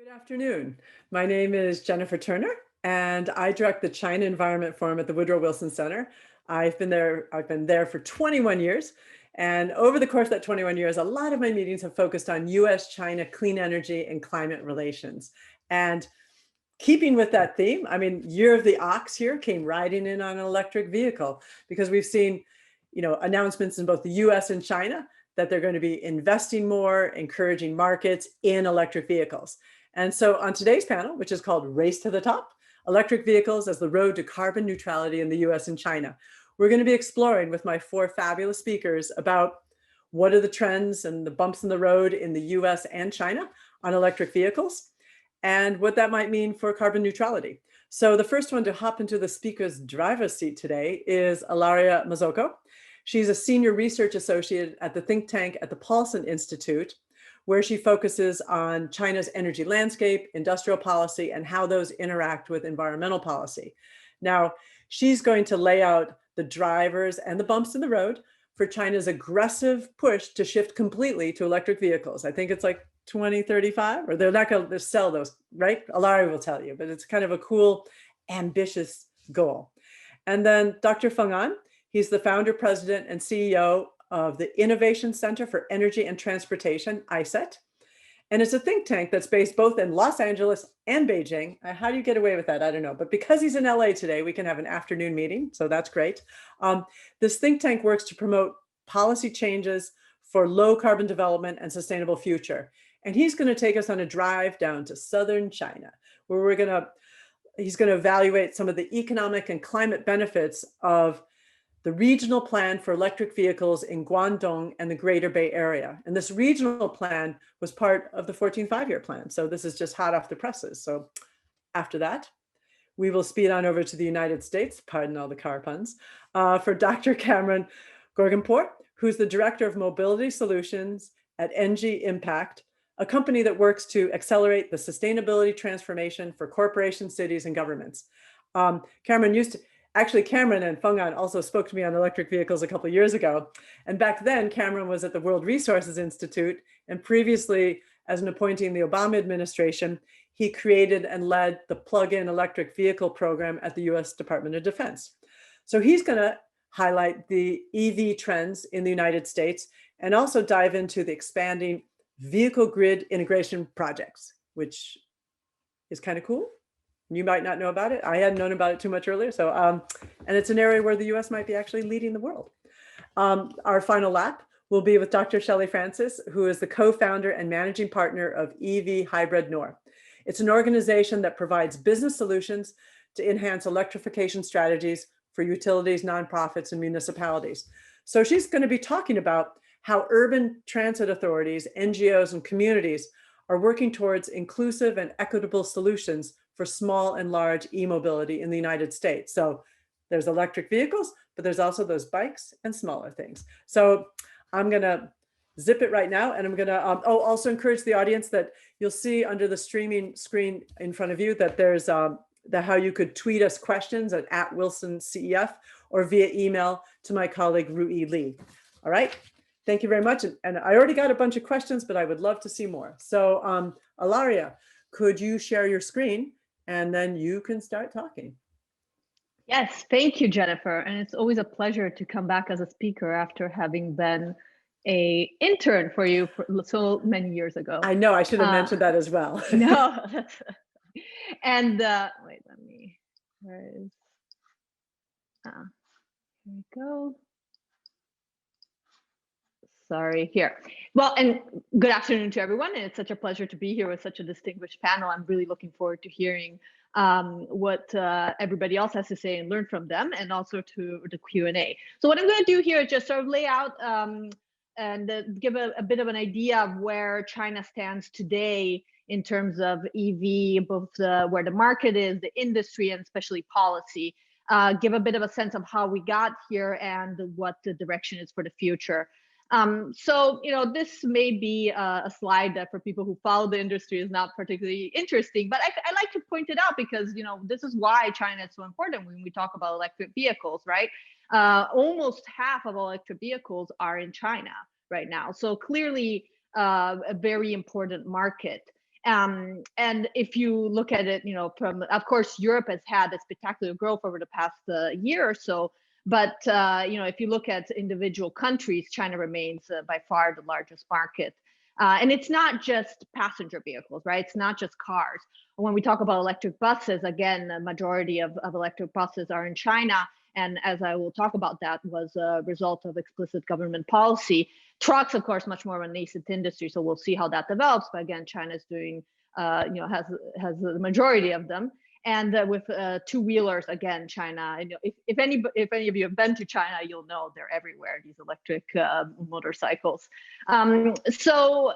Good afternoon. My name is Jennifer Turner, and I direct the China Environment Forum at the Woodrow Wilson Center. I've been there for 21 years. And over the course of that 21 years, a lot of my meetings have focused on US-China clean energy and climate relations. And keeping with that theme, I mean, Year of the Ox here came riding in on an electric vehicle because we've seen, announcements in both the US and China that they're going to be investing more, encouraging markets in electric vehicles. And so on today's panel, which is called Race to the Top, Electric Vehicles as the Road to Carbon Neutrality in the US and China, we're going to be exploring with my four fabulous speakers about what are the trends and the bumps in the road in the US and China on electric vehicles and what that might mean for carbon neutrality. So the first one to hop into the speaker's driver's seat today is Ilaria Mazzocco. She's a senior research associate at the think tank at the Paulson Institute, where she focuses on China's energy landscape, industrial policy, and how those interact with environmental policy. Now, she's going to lay out the drivers and the bumps in the road for China's aggressive push to shift completely to electric vehicles. I think it's like 2035, or they're not going to sell those, right? Ilaria will tell you, but it's kind of a cool, ambitious goal. And then Dr. Feng, he's the founder, president, and CEO of the Innovation Center for Energy and Transportation, iCET. And it's a think tank that's based both in Los Angeles and Beijing. How do you get away with that? I don't know. But because he's in LA today, we can have an afternoon meeting. So that's great. This think tank works to promote policy changes for low carbon development and sustainable future. And he's going to take us on a drive down to southern China, where he's going to evaluate some of the economic and climate benefits of the regional plan for electric vehicles in Guangdong and the Greater Bay Area. And this regional plan was part of the 14th Five-Year Plan. So this is just hot off the presses. So after that, we will speed on over to the United States, pardon all the car puns, for Dr. Camron Gorguinpour, who's the Director of Mobility Solutions at ENGIE Impact, a company that works to accelerate the sustainability transformation for corporations, cities, and governments. Camron and Feng also spoke to me on electric vehicles a couple of years ago. And back then, Camron was at the World Resources Institute. And previously, as an appointee in the Obama administration, he created and led the plug-in electric vehicle program at the US Department of Defense. So he's going to highlight the EV trends in the United States and also dive into the expanding vehicle grid integration projects, which is kind of cool. You might not know about it. I hadn't known about it too much earlier. So, and it's an area where the US might be actually leading the world. Our final lap will be with Dr. Shelley Francis, who is the co-founder and managing partner of EV Hybrid Noire. It's an organization that provides business solutions to enhance electrification strategies for utilities, nonprofits, and municipalities. So she's going to be talking about how urban transit authorities, NGOs, and communities are working towards inclusive and equitable solutions for small and large e-mobility in the United States. So there's electric vehicles, but there's also those bikes and smaller things. So I'm gonna zip it right now, and I'm gonna also encourage the audience that you'll see under the streaming screen in front of you that there's how you could tweet us questions at @WilsonCEF or via email to my colleague Rui Lee. All right, thank you very much. And I already got a bunch of questions, but I would love to see more. So Ilaria, could you share your screen? And then you can start talking. Yes, thank you, Jennifer. And it's always a pleasure to come back as a speaker after having been an intern for you for so many years ago. I know, I should have mentioned that as well. No, and wait, where is, here we go. Sorry, here. Well, and good afternoon to everyone. And it's such a pleasure to be here with such a distinguished panel. I'm really looking forward to hearing what everybody else has to say and learn from them, and also to the Q&A. So what I'm going to do here is just sort of lay out and give a bit of an idea of where China stands today in terms of EV, both where the market is, the industry, and especially policy. Give a bit of a sense of how we got here and what the direction is for the future. So, this may be a slide that for people who follow the industry is not particularly interesting, but I like to point it out because, this is why China is so important when we talk about electric vehicles, right? Almost half of electric vehicles are in China right now. So clearly a very important market. And if you look at it, from, of course, Europe has had a spectacular growth over the past year or so. But if you look at individual countries, China remains by far the largest market. And it's not just passenger vehicles, right? It's not just cars. When we talk about electric buses, again, the majority of electric buses are in China. And as I will talk about, that was a result of explicit government policy. Trucks, of course, much more of a nascent industry, so we'll see how that develops. But again, China is doing, has the majority of them. And with two-wheelers, again, China. And if any of you have been to China, you'll know they're everywhere. These electric motorcycles. So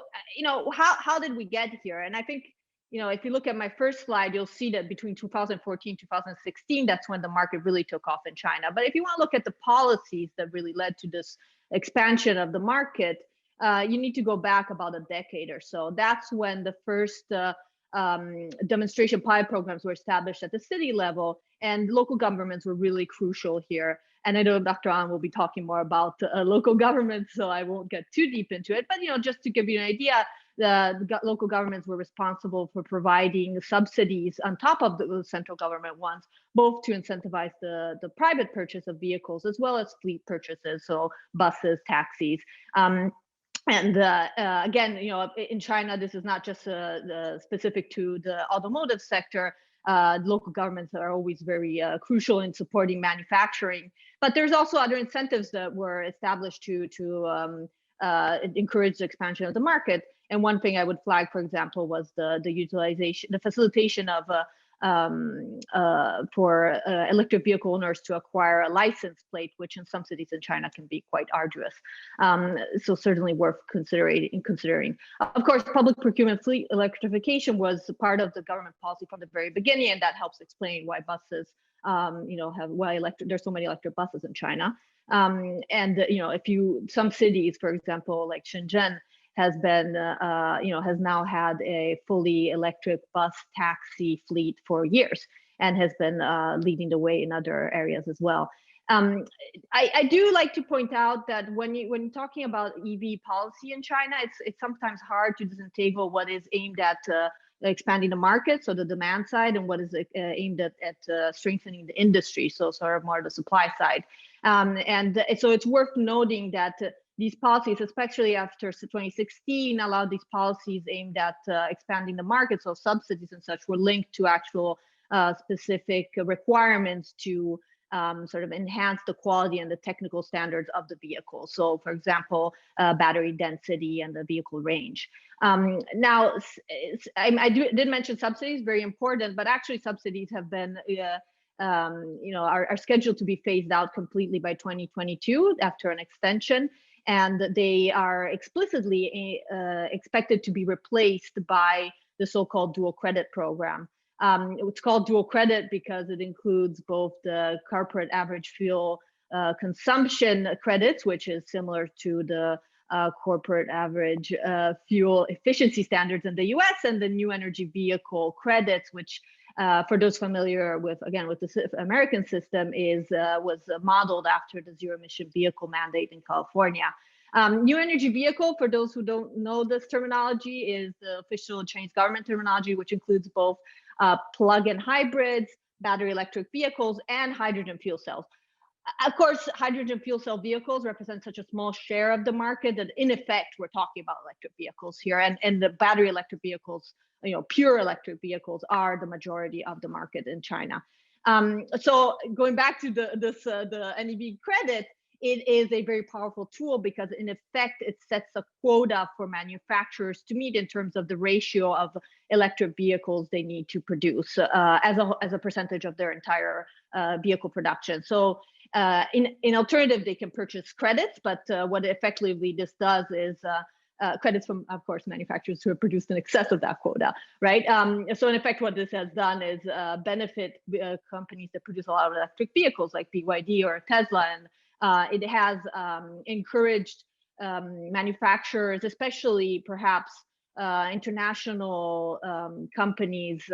how did we get here? And I think if you look at my first slide, you'll see that between 2014, 2016, that's when the market really took off in China. But if you want to look at the policies that really led to this expansion of the market, you need to go back about a decade or so. That's when the first demonstration pilot programs were established at the city level, and local governments were really crucial here. And I know Dr. An will be talking more about local governments, so I won't get too deep into it. But just to give you an idea, the local governments were responsible for providing subsidies on top of the central government ones, both to incentivize the private purchase of vehicles as well as fleet purchases, so buses, taxis. And again, in China, this is not just specific to the automotive sector. Local governments are always very crucial in supporting manufacturing. But there's also other incentives that were established to encourage the expansion of the market. And one thing I would flag, for example, was the facilitation of for electric vehicle owners to acquire a license plate, which in some cities in China can be quite arduous. So certainly worth considering. Of course, public procurement fleet electrification was part of the government policy from the very beginning, and that helps explain why buses, there's so many electric buses in China. And some cities, for example, like Shenzhen, has now had a fully electric bus taxi fleet for years and has been leading the way in other areas as well. I do like to point out that when you're talking about EV policy in China, it's sometimes hard to disentangle what is aimed at expanding the market, so the demand side, and what is aimed at strengthening the industry, so sort of more the supply side. And so it's worth noting that these policies, especially after 2016, allowed these policies aimed at expanding the market, so subsidies and such, were linked to actual specific requirements to sort of enhance the quality and the technical standards of the vehicle. So, for example, battery density and the vehicle range. Now, I did mention subsidies, very important, but actually subsidies have been are scheduled to be phased out completely by 2022 after an extension. And they are explicitly expected to be replaced by the so-called dual credit program. It's called dual credit because it includes both the corporate average fuel consumption credits, which is similar to the corporate average fuel efficiency standards in the US, and the new energy vehicle credits, which for those familiar with the American system, was modeled after the zero-emission vehicle mandate in California. New energy vehicle, for those who don't know this terminology, is the official Chinese government terminology, which includes both plug-in hybrids, battery electric vehicles, and hydrogen fuel cells. Of course, hydrogen fuel cell vehicles represent such a small share of the market that, in effect, we're talking about electric vehicles here, and the battery electric vehicles, pure electric vehicles, are the majority of the market in China. So going back to the NEV credit, it is a very powerful tool because, in effect, it sets a quota for manufacturers to meet in terms of the ratio of electric vehicles they need to produce as a percentage of their entire vehicle production. So in alternative, they can purchase credits, but what effectively this does is credits from, of course, manufacturers who have produced in excess of that quota, right? So in effect, what this has done is benefit companies that produce a lot of electric vehicles like BYD or Tesla, and it has encouraged manufacturers, especially perhaps international companies,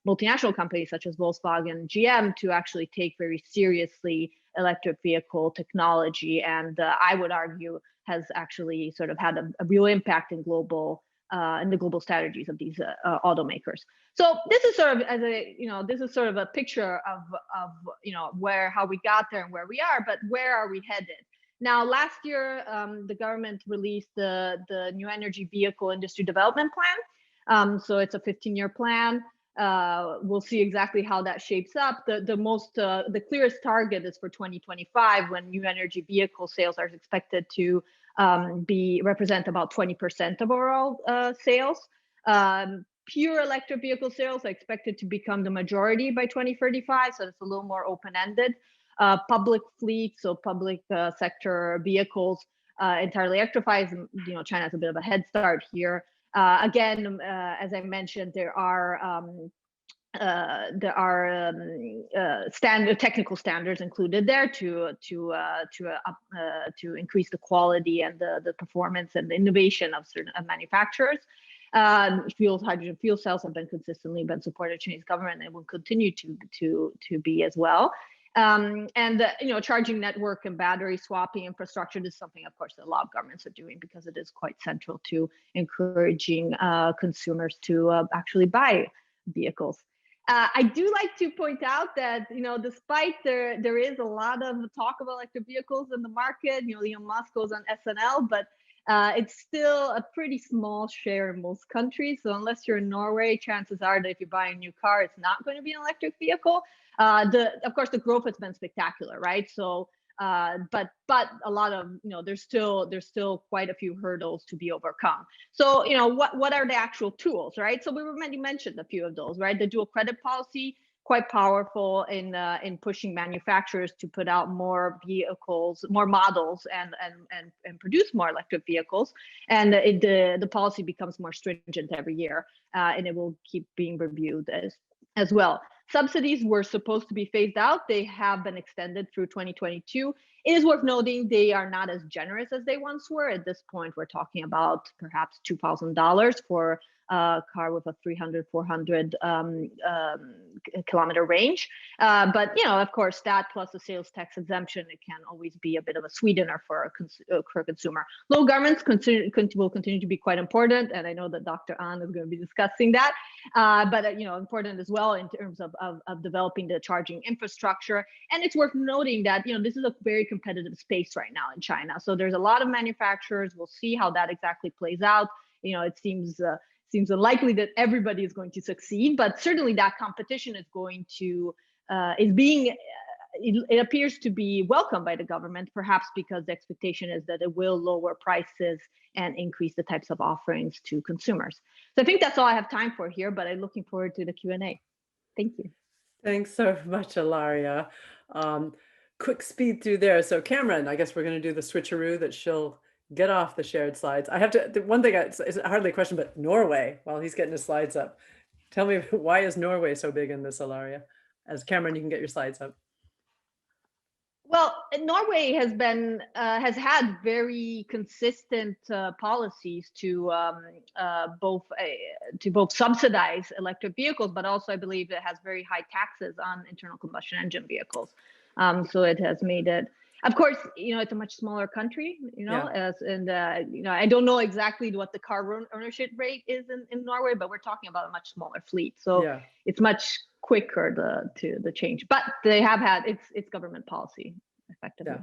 multinational companies such as Volkswagen and GM, to actually take very seriously electric vehicle technology, and I would argue has actually sort of had a real impact in global and the global strategies of these automakers. So this is sort of this is sort of a picture of how we got there and where we are, but where are we headed? Now, last year, the government released the New Energy Vehicle Industry Development Plan. So it's a 15-year plan. We'll see exactly how that shapes up. The clearest target is for 2025, when new energy vehicle sales are expected to represent about 20% of overall sales. Pure electric vehicle sales are expected to become the majority by 2035, so it's a little more open-ended. Public fleets, so public sector vehicles, entirely electrified. China has a bit of a head start here. Again, as I mentioned, there are technical standards included there to increase the quality and the performance and the innovation of certain manufacturers. Hydrogen fuel cells have consistently been supported by the Chinese government and will continue to be as well. Charging network and battery swapping infrastructure is something, of course, that a lot of governments are doing, because it is quite central to encouraging consumers to actually buy vehicles. I do like to point out that, despite there is a lot of talk about electric vehicles in the market, Elon Musk goes on SNL, but it's still a pretty small share in most countries. So unless you're in Norway, chances are that if you buy a new car, it's not going to be an electric vehicle. Of course, the growth has been spectacular, right? So, but a lot of, there's still quite a few hurdles to be overcome. So, what are the actual tools, right? So we already mentioned a few of those, right? The dual credit policy, quite powerful in pushing manufacturers to put out more vehicles, more models, and produce more electric vehicles. And the policy becomes more stringent every year, and it will keep being reviewed as well. Subsidies were supposed to be phased out. They have been extended through 2022. It is worth noting they are not as generous as they once were. At this point, we're talking about perhaps $2,000 for a car with a 300, 400 kilometer range. But, of course, that plus the sales tax exemption, it can always be a bit of a sweetener for a consumer. Local governments will continue to be quite important. And I know that Dr. An is going to be discussing that. But, important as well in terms of developing the charging infrastructure. And it's worth noting that, this is a very competitive space right now in China. So there's a lot of manufacturers. We'll see how that exactly plays out. It seems unlikely that everybody is going to succeed, but certainly that competition is going to it appears to be welcomed by the government, perhaps because the expectation is that it will lower prices and increase the types of offerings to consumers. So I think that's all I have time for here, but I'm looking forward to the Q&A. Thank you. Thanks so much, Ilaria. Quick speed through there. So Camron, I guess we're going to do the switcheroo that she'll get off the shared slides. I have to, the one thing, it's hardly a question, but Norway, while he's getting his slides up, tell me, why is Norway so big in this, Ilaria? As Camron, you can get your slides up. Well, Norway has had very consistent policies to both subsidize electric vehicles, but also I believe it has very high taxes on internal combustion engine vehicles. So it has made it. Of course, it's a much smaller country, I don't know exactly what the car ownership rate is in Norway, but we're talking about a much smaller fleet. So it's much quicker to the change, but they have had it's government policy effectively.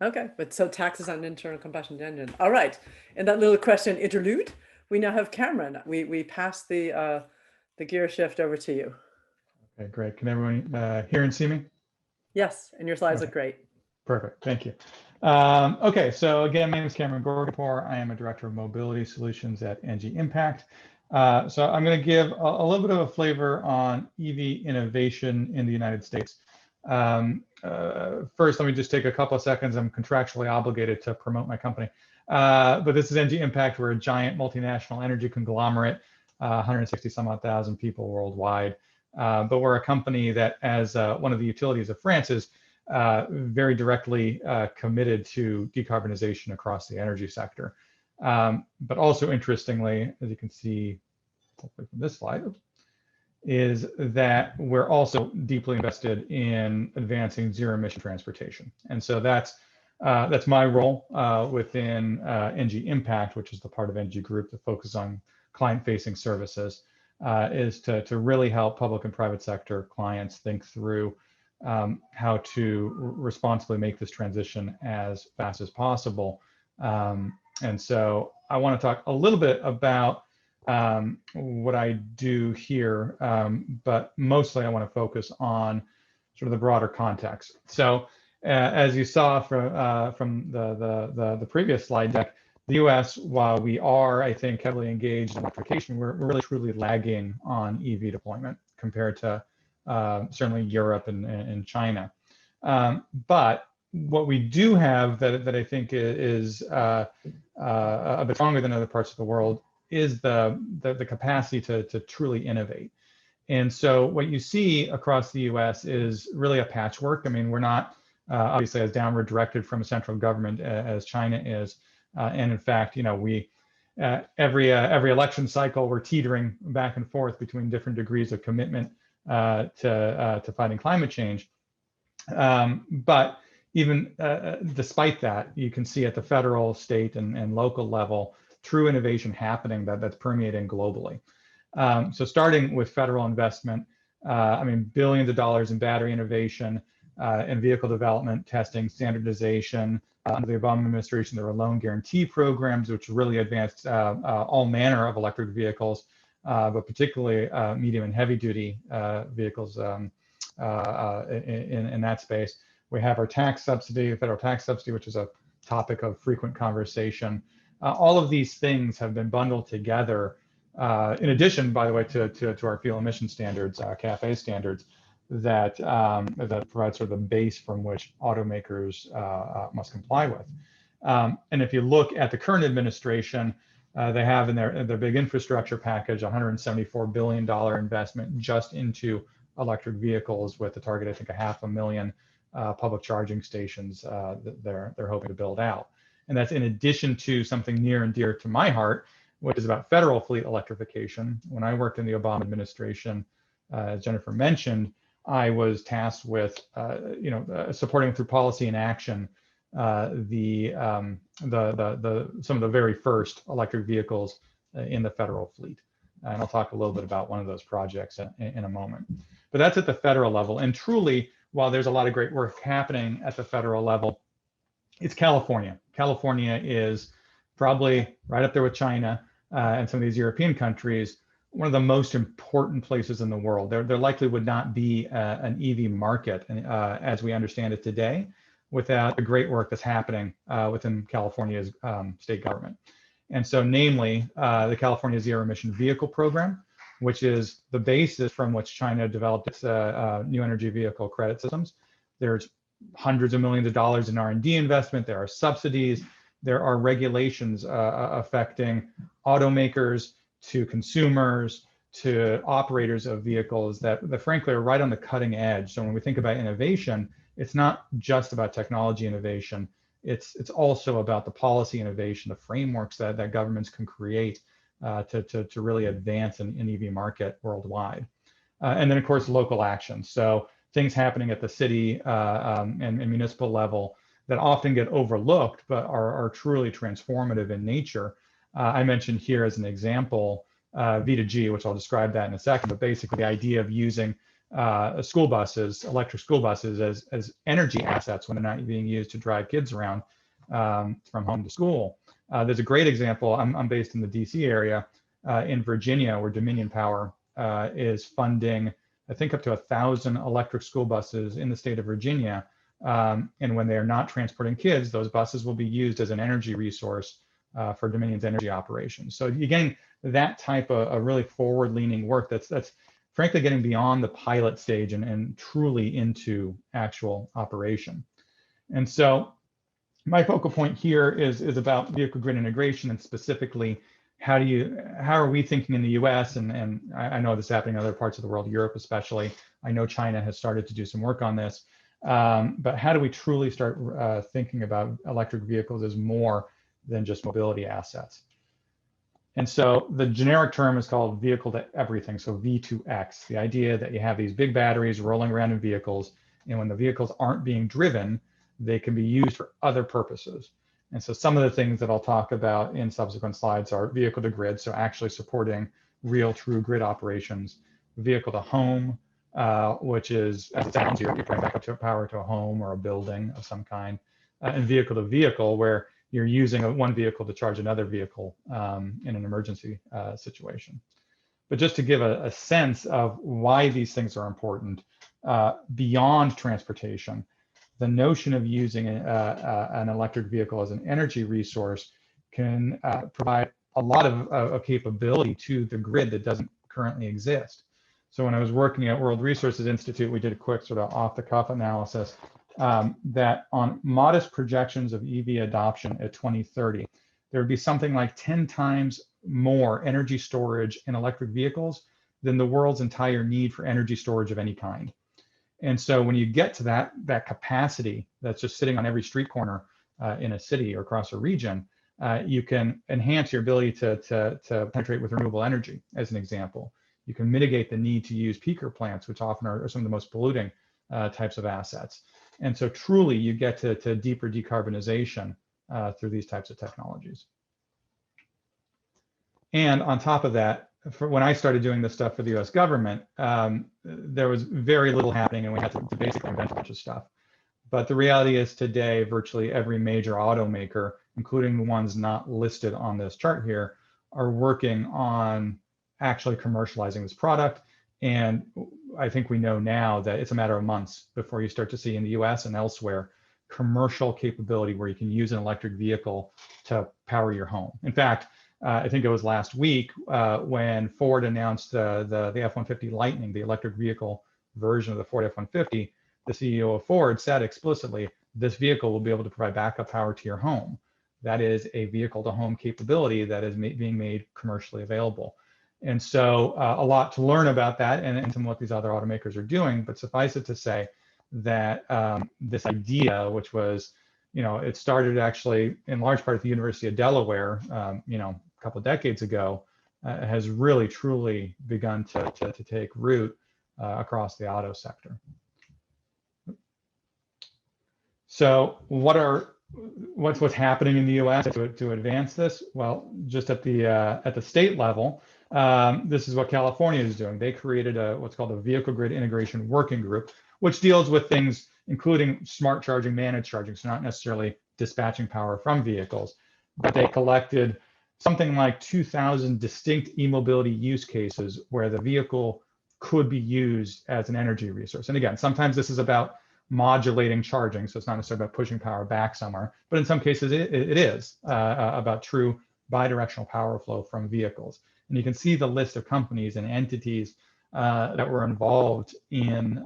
Yeah. Okay, but so taxes on internal combustion engine. All right, and that little question interlude, we now have Camron. We pass the gear shift over to you. Okay, great. Can everyone hear and see me? Yes, and your slides look great. Perfect, thank you. Okay, so again, my name is Camron Gorguinpour. I am a Director of Mobility Solutions at ENGIE Impact. So I'm going to give a little bit of a flavor on EV innovation in the United States. First, let me just take a couple of seconds. I'm contractually obligated to promote my company. But this is ENGIE Impact. We're a giant multinational energy conglomerate, 160 some odd thousand people worldwide. But we're a company that, as one of the utilities of France, is very directly committed to decarbonization across the energy sector. But also interestingly, as you can see, hopefully from this slide, is that we're also deeply invested in advancing zero-emission transportation. And so that's That's my role within ENGIE Impact, which is the part of ENGIE Group that focuses on client-facing services, is to really help public and private sector clients think through how to responsibly make this transition as fast as possible. And so I want to talk a little bit about what I do here, but mostly I want to focus on sort of the broader context. So as you saw from the previous slide deck, the US, while we are, I think, heavily engaged in electrification, we're really truly lagging on EV deployment compared to certainly Europe and China. But what we do have that I think is a bit stronger than other parts of the world is the capacity to truly innovate. And so what you see across the US is really a patchwork. I mean, we're not obviously as downward directed from a central government as China is. And in fact, you know, we every election cycle, we're teetering back and forth between different degrees of commitment to fighting climate change. But even despite that, you can see at the federal, state, and local level, true innovation happening that's permeating globally. So starting with federal investment, I mean, billions of dollars in battery innovation, in vehicle development, testing, standardization. Under the Obama administration, there were loan guarantee programs, which really advanced all manner of electric vehicles, but particularly medium and heavy duty vehicles in that space. We have our tax subsidy, federal tax subsidy, which is a topic of frequent conversation. All of these things have been bundled together, in addition, by the way, to our fuel emission standards, CAFE standards, that provide sort of the base from which automakers must comply with. And if you look at the current administration, they have in their big infrastructure package $174 billion investment just into electric vehicles, with the target, I think, 500,000 public charging stations that they're hoping to build out. And that's in addition to something near and dear to my heart, which is about federal fleet electrification. When I worked in the Obama administration, as Jennifer mentioned, I was tasked with, supporting through policy and action some of the very first electric vehicles in the federal fleet. And I'll talk a little bit about one of those projects in a moment. But that's at the federal level. And truly, while there's a lot of great work happening at the federal level, it's California. California is probably right up there with China and some of these European countries, one of the most important places in the world. There likely would not be an EV market as we understand it today without the great work that's happening within California's state government. And so namely, the California Zero-Emission Vehicle Program, which is the basis from which China developed its new energy vehicle credit systems. There's hundreds of millions of dollars in R&D investment. There are subsidies. There are regulations affecting automakers, to consumers, to operators of vehicles that frankly are right on the cutting edge. So when we think about innovation, it's not just about technology innovation. It's also about the policy innovation, the frameworks that governments can create to really advance an EV market worldwide. And then of course, local action. So things happening at the city and municipal level that often get overlooked, but are truly transformative in nature. I mentioned here as an example, V2G, which I'll describe that in a second, but basically the idea of using school buses, electric school buses as energy assets when they're not being used to drive kids around from home to school. There's a great example. I'm based in the DC area in Virginia, where Dominion Power is funding, I think, up to 1,000 electric school buses in the state of Virginia. And when they are not transporting kids, those buses will be used as an energy resource for Dominion's energy operations. So you're getting that type of really forward-leaning work that's frankly getting beyond the pilot stage and truly into actual operation. And so my focal point here is about vehicle grid integration, and specifically how are we thinking in the US, and I know this is happening in other parts of the world, Europe especially. I know China has started to do some work on this, but how do we truly start thinking about electric vehicles as more than just mobility assets? And so the generic term is called vehicle to everything, so V2X, the idea that you have these big batteries rolling around in vehicles, and when the vehicles aren't being driven, they can be used for other purposes. And so some of the things that I'll talk about in subsequent slides are vehicle to grid, so actually supporting real true grid operations, vehicle to home, which is, as it sounds, you're trying back up to power to a home or a building of some kind, and vehicle to vehicle, where you're using one vehicle to charge another vehicle in an emergency situation. But just to give a sense of why these things are important, beyond transportation, the notion of using an electric vehicle as an energy resource can provide a lot of capability to the grid that doesn't currently exist. So when I was working at World Resources Institute, we did a quick sort of off-the-cuff analysis that on modest projections of EV adoption at 2030, there would be something like 10 times more energy storage in electric vehicles than the world's entire need for energy storage of any kind. And so when you get to that capacity that's just sitting on every street corner in a city or across a region, you can enhance your ability to penetrate with renewable energy, as an example. You can mitigate the need to use peaker plants, which often are some of the most polluting types of assets. And so truly you get to deeper decarbonization through these types of technologies. And on top of that, when I started doing this stuff for the US government, there was very little happening and we had to basically invent a bunch of stuff. But the reality is today, virtually every major automaker, including the ones not listed on this chart here, are working on actually commercializing this product. And I think we know now that it's a matter of months before you start to see in the US and elsewhere commercial capability where you can use an electric vehicle to power your home. In fact, I think it was last week when Ford announced the F-150 Lightning, the electric vehicle version of the Ford F-150, the CEO of Ford said explicitly, this vehicle will be able to provide backup power to your home. That is a vehicle to home capability that is being made commercially available. And so a lot to learn about that and some of what these other automakers are doing, but suffice it to say that this idea, which was, it started actually in large part at the University of Delaware, a couple of decades ago, has really truly begun to take root across the auto sector. So what's happening in the U.S. to advance this? Well, just at the state level, this is what California is doing. They created what's called a Vehicle Grid Integration Working Group, which deals with things including smart charging, managed charging, so not necessarily dispatching power from vehicles, but they collected something like 2,000 distinct e-mobility use cases where the vehicle could be used as an energy resource. And again, sometimes this is about modulating charging, so it's not necessarily about pushing power back somewhere, but in some cases it is about true bidirectional power flow from vehicles. And you can see the list of companies and entities that were involved in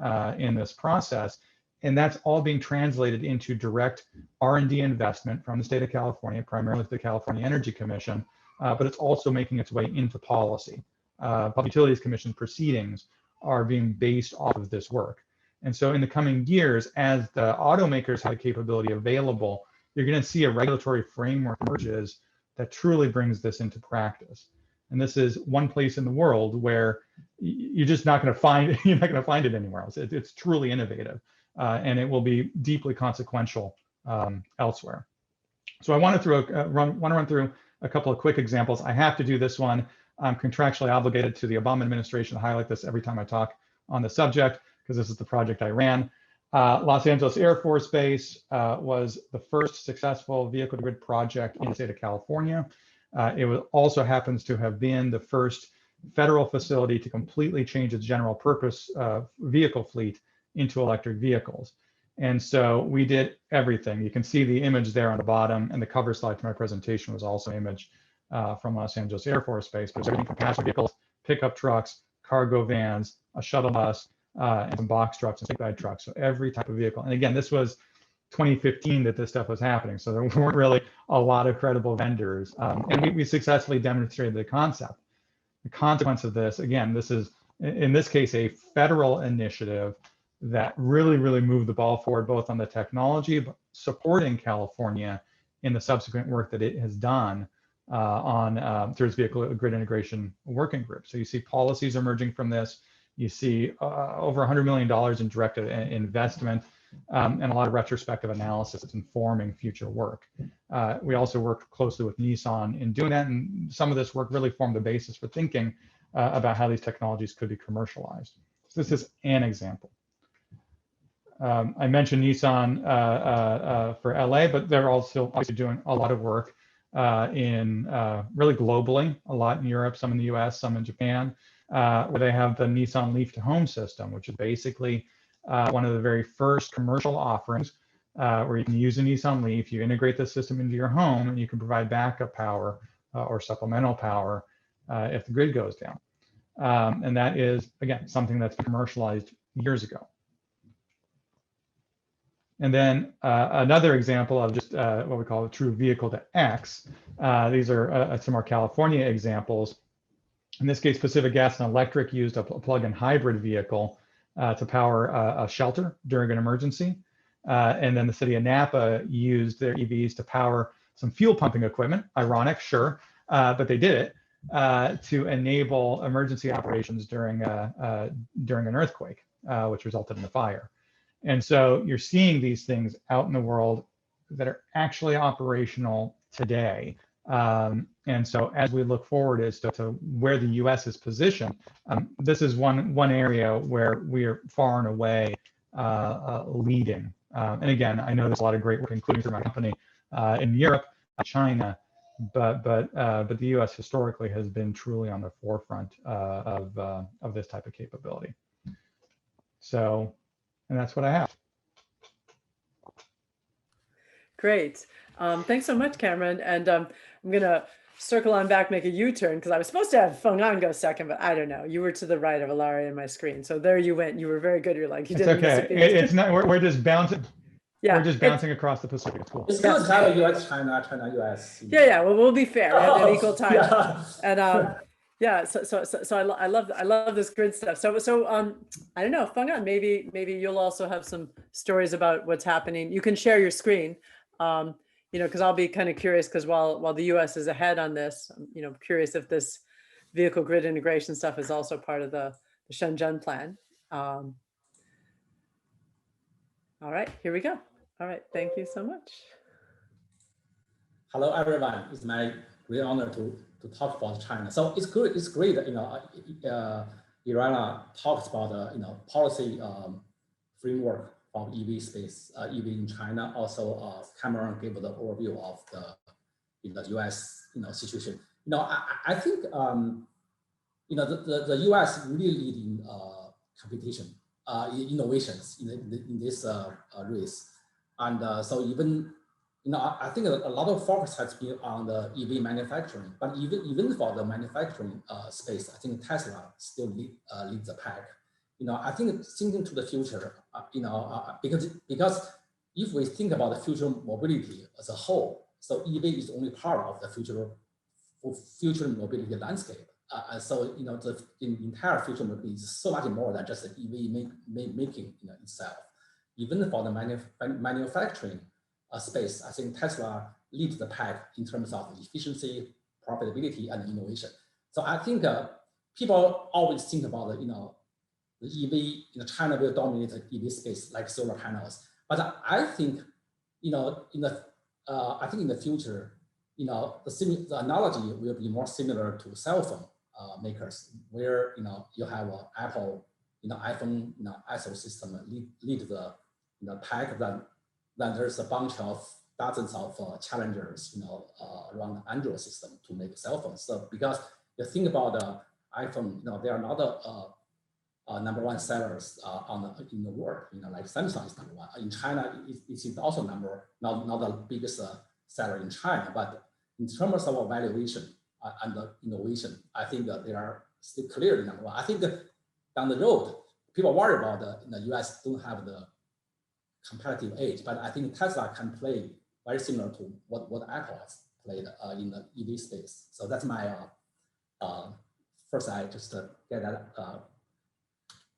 this process. And that's all being translated into direct R&D investment from the state of California, primarily the California Energy Commission, but it's also making its way into policy. Public Utilities Commission proceedings are being based off of this work. And so in the coming years, as the automakers have the capability available, you're going to see a regulatory framework emerges that truly brings this into practice. And this is one place in the world where you're just not going to find it anywhere else. It's truly innovative. And it will be deeply consequential elsewhere. So I want to run through a couple of quick examples. I have to do this one. I'm contractually obligated to the Obama administration to highlight this every time I talk on the subject, because this is the project I ran. Los Angeles Air Force Base was the first successful vehicle to grid project in the state of California. It also happens to have been the first federal facility to completely change its general purpose vehicle fleet into electric vehicles. And so we did everything. You can see the image there on the bottom, and the cover slide for my presentation was also an image from Los Angeles Air Force Base, but it's everything from passenger vehicles, pickup trucks, cargo vans, a shuttle bus, and some box trucks and bag trucks. So every type of vehicle. And again, this was 2015 that this stuff was happening. So there weren't really a lot of credible vendors. And we successfully demonstrated the concept. The consequence of this, again, this is, in this case, a federal initiative that really moved the ball forward, both on the technology, but supporting California in the subsequent work that it has done through its Vehicle Grid Integration Working Group. So you see policies emerging from this. You see over $100 million in direct investment. and a lot of retrospective analysis that's informing future work. We also worked closely with Nissan in doing that, and some of this work really formed the basis for thinking about how these technologies could be commercialized. So this is an example. I mentioned Nissan for LA, but they're also doing a lot of work in really globally, a lot in Europe, some in the US, some in Japan, where they have the Nissan Leaf to Home system, which is basically one of the very first commercial offerings where you can use a Nissan Leaf, you integrate the system into your home, and you can provide backup power or supplemental power if the grid goes down. And that is, again, something that's been commercialized years ago. And then another example of just what we call a true vehicle to X. These are some more California examples. In this case, Pacific Gas and Electric used a plug-in hybrid vehicle to power a shelter during an emergency. And then the city of Napa used their EVs to power some fuel pumping equipment. Ironic, sure, but they did it to enable emergency operations during an earthquake, which resulted in a fire. And so you're seeing these things out in the world that are actually operational today. And so as we look forward as to where the US is positioned, this is one area where we are far and away leading. And again, I know there's a lot of great work, including through my company in Europe, China, but the US historically has been truly on the forefront of this type of capability. So, and that's what I have. Great. Thanks so much, Camron. And I'm going to circle on back, make a U-turn, because I was supposed to have Feng go second, but I don't know. You were to the right of Ilaria in my screen. So there you went. You were very good. You're like, you didn't miss a beat. It's not, we're just bouncing. Yeah, we're just bouncing across the Pacific. It's cool. It's good to have US, China, China, US. Yeah. Well, we'll be fair. We have an equal time. Yeah. And yeah, so I love this grid stuff. So I don't know, Feng, maybe you'll also have some stories about what's happening. You can share your screen, you know, because I'll be kind of curious, because while the US is ahead on this, you know, curious if this vehicle grid integration stuff is also part of the Shenzhen plan. All right, here we go. All right, thank you so much. Hello, everyone. It's my great honor to talk about China. So it's good. It's great. You know, Ilaria talks about policy framework of EV space, EV in China. Also, Camron gave the overview of the US situation. You know, I think you know the US really leading competition, innovations in this race, and so even. You know, I think a lot of focus has been on the EV manufacturing, but even for the manufacturing space, I think Tesla still leads the pack. You know, I think thinking to the future, you know, because if we think about the future mobility as a whole, so EV is only part of the future mobility landscape. So you know, the entire future mobility is so much more than just the EV making itself. Even for the manufacturing space, I think Tesla leads the pack in terms of efficiency, profitability, and innovation. So I think people always think about the EV. China will dominate the EV space like solar panels. But I think I think in the future, the analogy will be more similar to cell phone makers, where you have Apple, iPhone, ISO system lead the pack. Then there's a bunch of dozens of challengers, around the Android system to make cell phones. So because you think about the iPhone, there are other #1 sellers in the world, like Samsung is #1. In China, it is also not the biggest seller in China, but in terms of valuation and the innovation, I think that they are still clearly #1. I think that down the road, people worry about the US don't have the competitive edge, but I think Tesla can play very similar to what Apple has played in the EV space. So that's my first. I just get that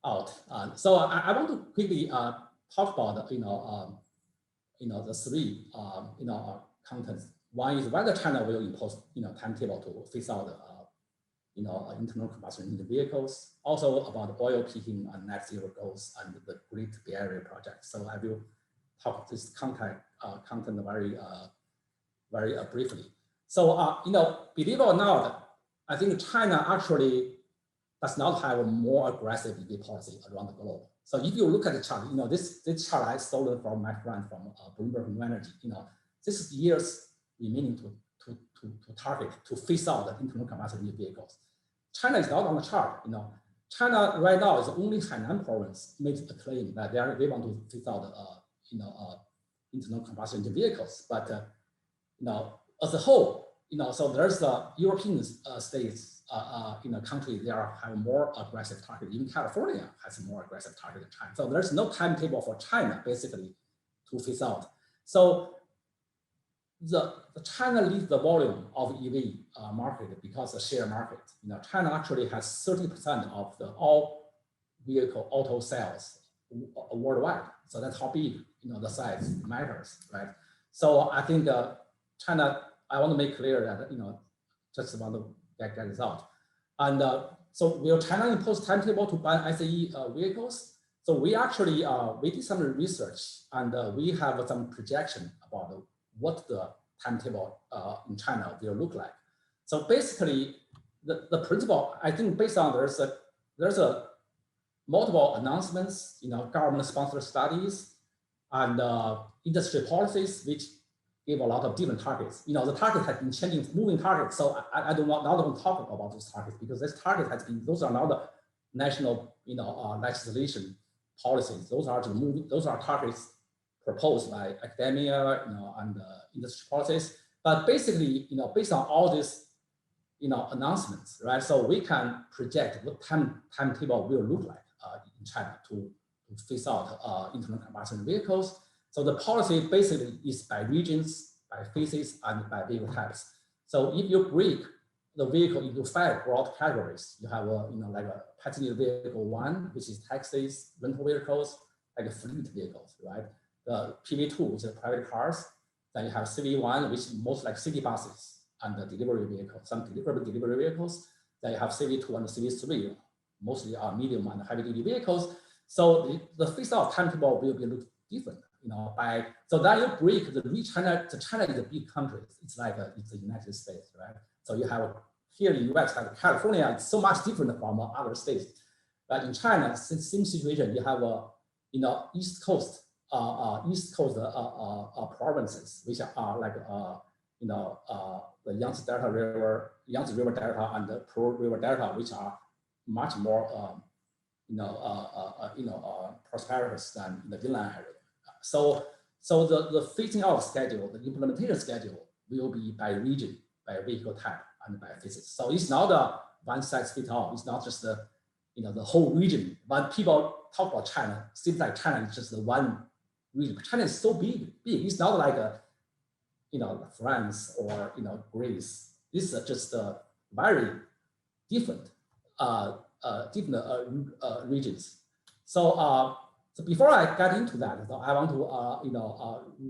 out. So I want to quickly talk about the three contents. One is whether China will impose timetable to phase out internal combustion engine vehicles, also about oil peaking and net zero goals and the Great Barrier Project. So I will talk this content very briefly. So believe it or not, I think China actually does not have a more aggressive EV policy around the globe. So if you look at the chart, this chart I stole from my friend from Bloomberg New Energy. This is years remaining to target to phase out the internal combustion engine vehicles. China is not on the chart. China right now is only Hainan province made a claim that they want to phase out internal combustion engine vehicles, but as a whole, so there's the European states. Country, they have more aggressive target. Even California has a more aggressive target than China. So there's no timetable for China basically to phase out. So the China leads the volume of EV market because the share market. China actually has 30% of the all vehicle auto sales worldwide. So that's how big the size matters, right? So I think China. I want to make clear that just want to get this out. And so will China impose timetable to ban ICE vehicles? So we actually we did some research and we have some projection about what the timetable in China will look like. So basically, the principle, I think, based on there's a multiple announcements, government-sponsored studies and industry policies, which give a lot of different targets. The target has been changing, moving targets. So I do not want to talk about those targets because this target has been, those are not the national, legislation policies. Those are those are targets proposed by academia, and industry policies. But basically, based on all these, announcements, right? So we can project what timetable will look like in China to phase out internal combustion vehicles. So the policy basically is by regions, by phases, and by vehicle types. So if you break the vehicle into 5 broad categories, you have like a passenger vehicle 1, which is taxis, rental vehicles, like fleet vehicles, right? The PV2, which is private cars. Then you have CV1, which is most like city buses and the delivery vehicles, some delivery vehicles. Then you have CV2 and CV3, mostly are medium and heavy duty vehicles. So the phase out timetable will be a little different. So that you break the China. China is a big country. It's like it's the United States, right? So you have here in the US, like California, it's so much different from other states. But in China, same situation. You have East Coast provinces, which are like the Yangtze River Delta and the Pearl River Delta, which are much more prosperous than the inland area. So the phasing out schedule, the implementation schedule will be by region, by vehicle type, and by phases. So it's not a one size fits all. It's not just the the whole region. But people talk about China, seems like China is just the one region. China is so big. It's not like France or Greece. This is just very different regions. So before I get into that, I want to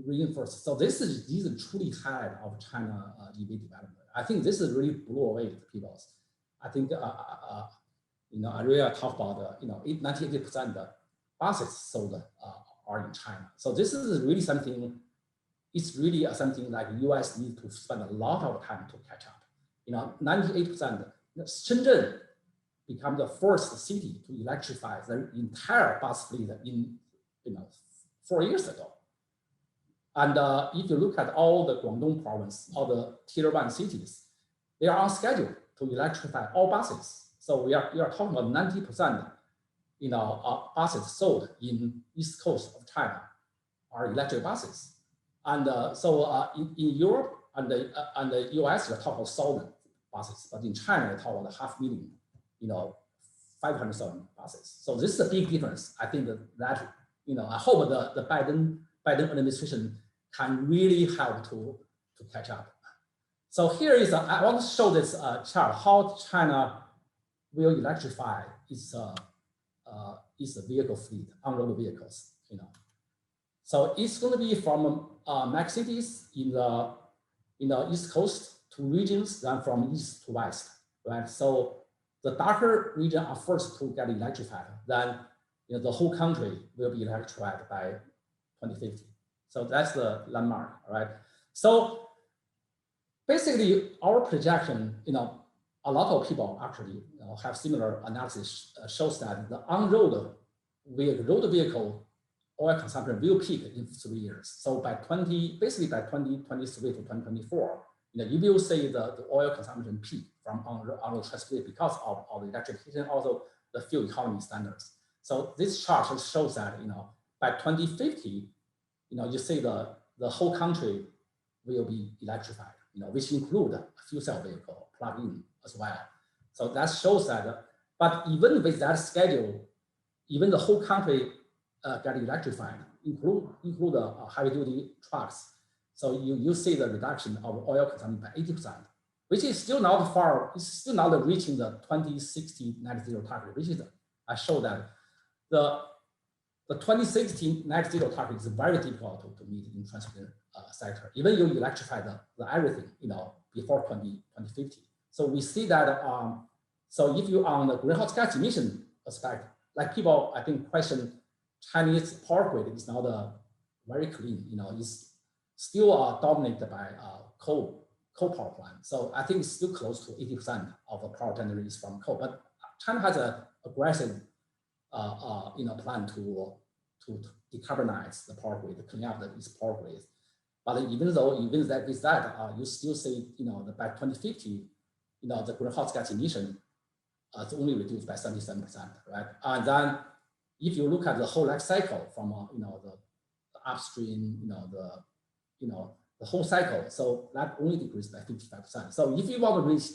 reinforce. So this is truly highlight of China EV development. I think this is really blew away people. I think I really talk about 98% of the buses sold are in China. So this is really something. It's really something like US need to spend a lot of time to catch up. 98%. Shenzhen become the first city to electrify the entire bus fleet in 4 years ago. And if you look at all the Guangdong Province, all the tier 1 cities, they are on schedule to electrify all buses. So we are talking about 90%, buses sold in East Coast of China are electric buses. And in Europe and the US, we're talking about 1,000 buses, but in China, we're talking about 500,000, 500,000 buses. So this is a big difference. I think that I hope the Biden administration can really help to catch up. So here is I want to show this chart how China will electrify its vehicle fleet, on-road vehicles. So it's going to be from max cities in the East Coast to regions, then from east to west. right? So the darker region are first to get electrified, then the whole country will be electrified by 2050. So that's the landmark, right? So basically, our projection, a lot of people actually have similar analysis shows that the on-road vehicle oil consumption will peak in 3 years. So basically by 2023 to 2024, you will see the oil consumption peak from on-road transportation because of the electrification, also the fuel economy standards. So this chart shows that by 2050, you see the whole country will be electrified, which include a fuel cell vehicle plug-in as well. So that shows that, but even with that schedule, even the whole country get electrified, include heavy-duty trucks. So you see the reduction of oil consumption by 80%, which is still not far. It's still not reaching the 2060 net zero target, which is I show that the 2060 net zero target is very difficult to meet in transport sector, even you electrify the everything, before 2050. So we see that, so if you on the greenhouse gas emission aspect, like people, I think, question Chinese power grid is not very clean, it's still dominated by coal power plant. So I think it's still close to 80% of the power generated is from coal, but China has an aggressive plan to decarbonize the power grid, to clean up its power grid. But even with that, you still see, by 2050, the greenhouse gas emission is only reduced by 77%, right? And then if you look at the whole life cycle from, the upstream, the whole cycle, so that only decreased by 55%. So if you want to reach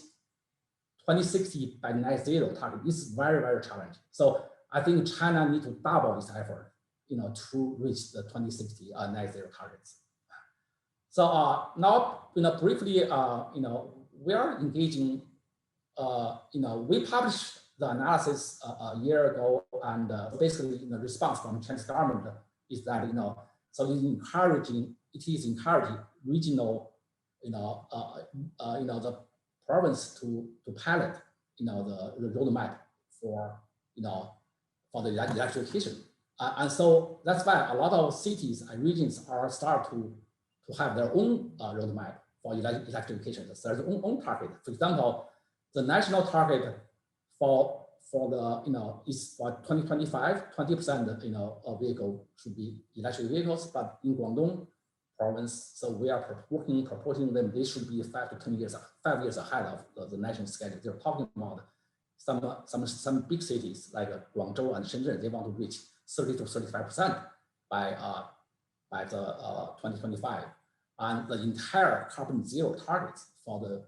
2060 by net zero target, it's very, very challenging. So I think China needs to double its effort, to reach the 2060 net zero targets. So now, briefly, we are engaging. We published the analysis a year ago, and basically, the response from Chinese government is that so it is encouraging regional, the province to pilot, the roadmap for the electrification. And so that's why a lot of cities and regions are start to have their own roadmap for electrification. So there's their own target. For example, the national target for the is for 2025, 20% of vehicle should be electric vehicles. But in Guangdong Province, so we are proposing them. They should be 5 to 10 years, 5 years ahead of the national schedule. They're talking about some big cities like Guangzhou and Shenzhen. They want to reach 30 to 35% by the 2025, and the entire carbon zero targets for the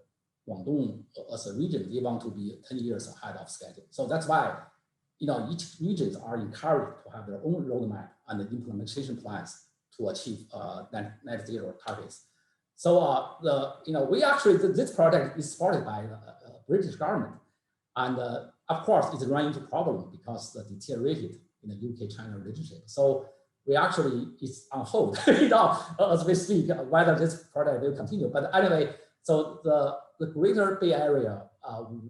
Guangdong as a region, they want to be 10 years ahead of schedule. So that's why, each regions are encouraged to have their own roadmap and the implementation plans to achieve net zero targets. So we actually, this project is supported by the British government, and of course it's running into problem because the deteriorated in the UK-China relationship. So we actually, it's on hold, as we speak, whether this project will continue. But anyway, so the Greater Bay Area,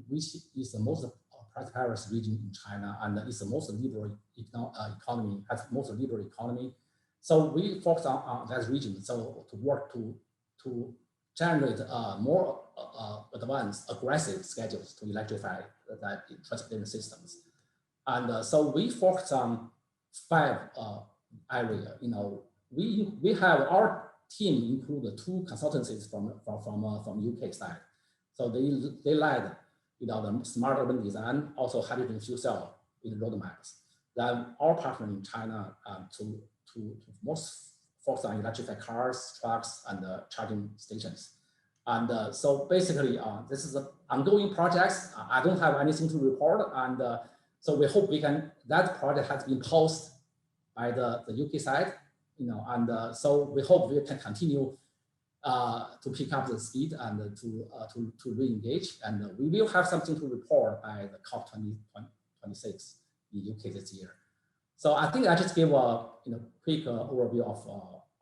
which is the most prosperous region in China, and is the most liberal economy, has the most liberal economy. So we focus on that region, so to work to generate more advanced, aggressive schedules to electrify that transportation systems. And so we focus on 5 areas. We have our team include 2 consultancies from UK side. So they led the smart urban design, also hydrogen fuel cell in roadmaps. Then our partner in China to most focus on electrified cars, trucks, and charging stations. And so basically, this is an ongoing project. I don't have anything to report, and so we hope we can. That project has been paused by the UK side, and so we hope we can continue to pick up the speed and to re-engage, and we will have something to report by the COP 2026 in UK this year. So I think I just gave a quick overview of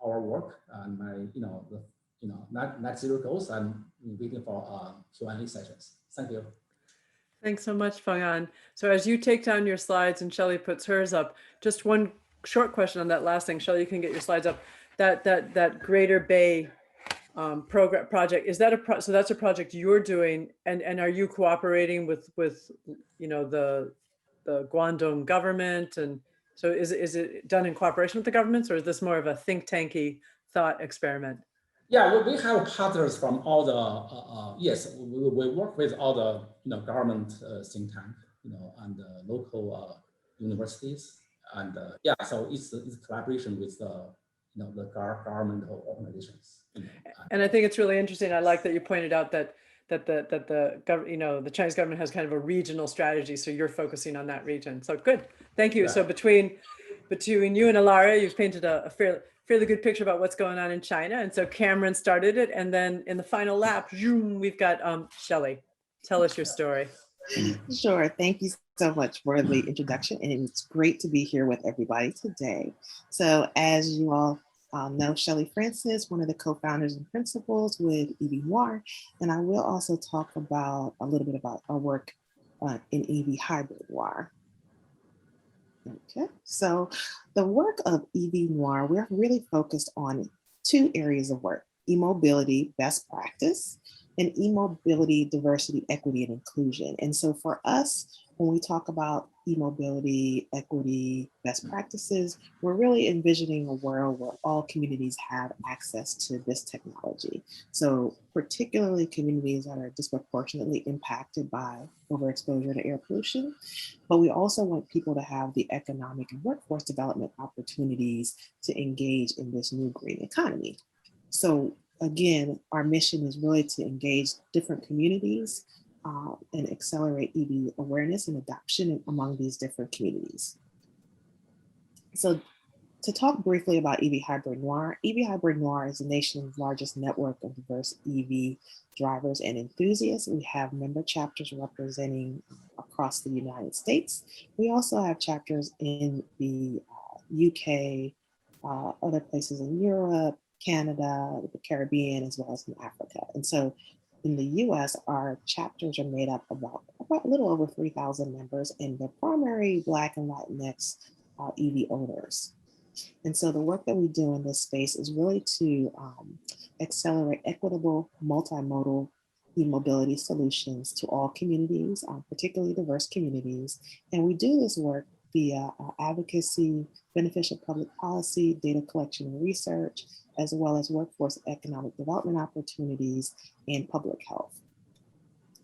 our work and my net zero goals. I'm waiting for Q&A sessions. Thank you. Thanks so much, Feng. So as you take down your slides and Shelley puts hers up, just one short question on that last thing. Shelley, you can get your slides up. That Greater Bay project, is that so that's a project you're doing, and are you cooperating with the Guangdong government? And so is it done in cooperation with the governments, or is this more of a think tanky thought experiment? Yeah, we have partners from all the yes, we work with all the government think tank, and local universities, and yeah, so it's collaboration with the government organizations. And I think it's really interesting. I like that you pointed out that the Chinese government has kind of a regional strategy, so you're focusing on that region. So good, thank you. Yeah. So between you and Ilaria, you've painted a fairly good picture about what's going on in China. And so Camron started it, and then in the final lap, we've got Shelley. Tell us your story. Sure. Thank you so much for the introduction, and it's great to be here with everybody today. So as you all know, Shelley Francis, one of the co-founders and principals with ENGIE Noire, and I will also talk about a little bit about our work in ENGIE Hybrid Noire. Okay, so the work of ENGIE Noire, we're really focused on two areas of work: e-mobility best practice and e-mobility diversity, equity, and inclusion. And so for us, when we talk about e-mobility, equity, best practices, we're really envisioning a world where all communities have access to this technology. So particularly communities that are disproportionately impacted by overexposure to air pollution, but we also want people to have the economic and workforce development opportunities to engage in this new green economy. So again, our mission is really to engage different communities and accelerate EV awareness and adoption among these different communities. So to talk briefly about ENGIE Hybrid Noire, ENGIE Hybrid Noire is the nation's largest network of diverse EV drivers and enthusiasts. We have member chapters representing across the United States. We also have chapters in the UK, other places in Europe, Canada, the Caribbean, as well as in Africa. And so in the US, our chapters are made up of about a little over 3,000 members, and the primary Black and Latinx EV owners. And so the work that we do in this space is really to accelerate equitable, multimodal e-mobility solutions to all communities, particularly diverse communities. And we do this work via advocacy, beneficial public policy, data collection and research, as well as workforce economic development opportunities and public health.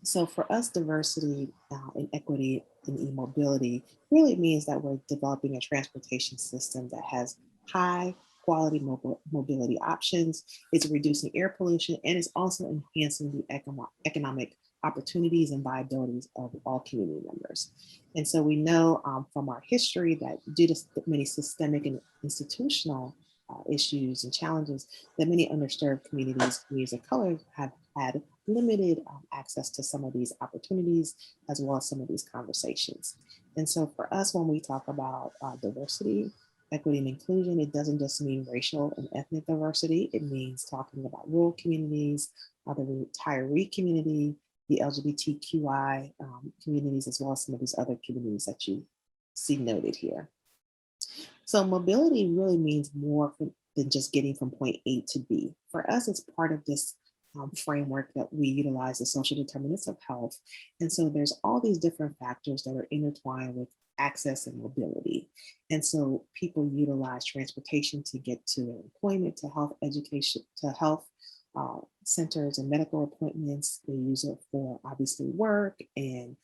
So for us, diversity and equity in e-mobility really means that we're developing a transportation system that has high quality mobility options, it's reducing air pollution, and it's also enhancing the economic opportunities and viabilities of all community members. And so we know from our history that due to many systemic and institutional issues and challenges, that many underserved communities of color have had limited access to some of these opportunities, as well as some of these conversations. And so for us, when we talk about diversity, equity, and inclusion, it doesn't just mean racial and ethnic diversity. It means talking about rural communities, the retiree community, the LGBTQI communities, as well as some of these other communities that you see noted here. So mobility really means more than just getting from point A to B. For us, it's part of this framework that we utilize, the social determinants of health. And so there's all these different factors that are intertwined with access and mobility. And so people utilize transportation to get to their employment, to health education, to health centers and medical appointments. They use it for obviously work, and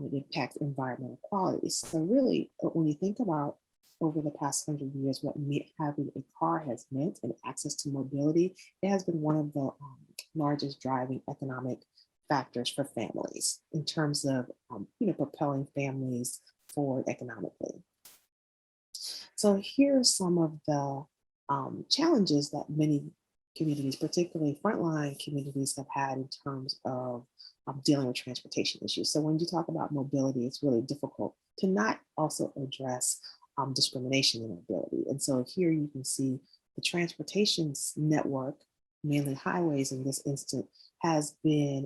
it impacts environmental quality. So really, when you think about over the past 100 years, what having a car has meant and access to mobility, it has been one of the largest driving economic factors for families in terms of propelling families forward economically. So here are some of the challenges that many communities, particularly frontline communities, have had in terms of dealing with transportation issues. So when you talk about mobility, it's really difficult to not also address discrimination in mobility. And so here you can see the transportation network, mainly highways in this instance, has been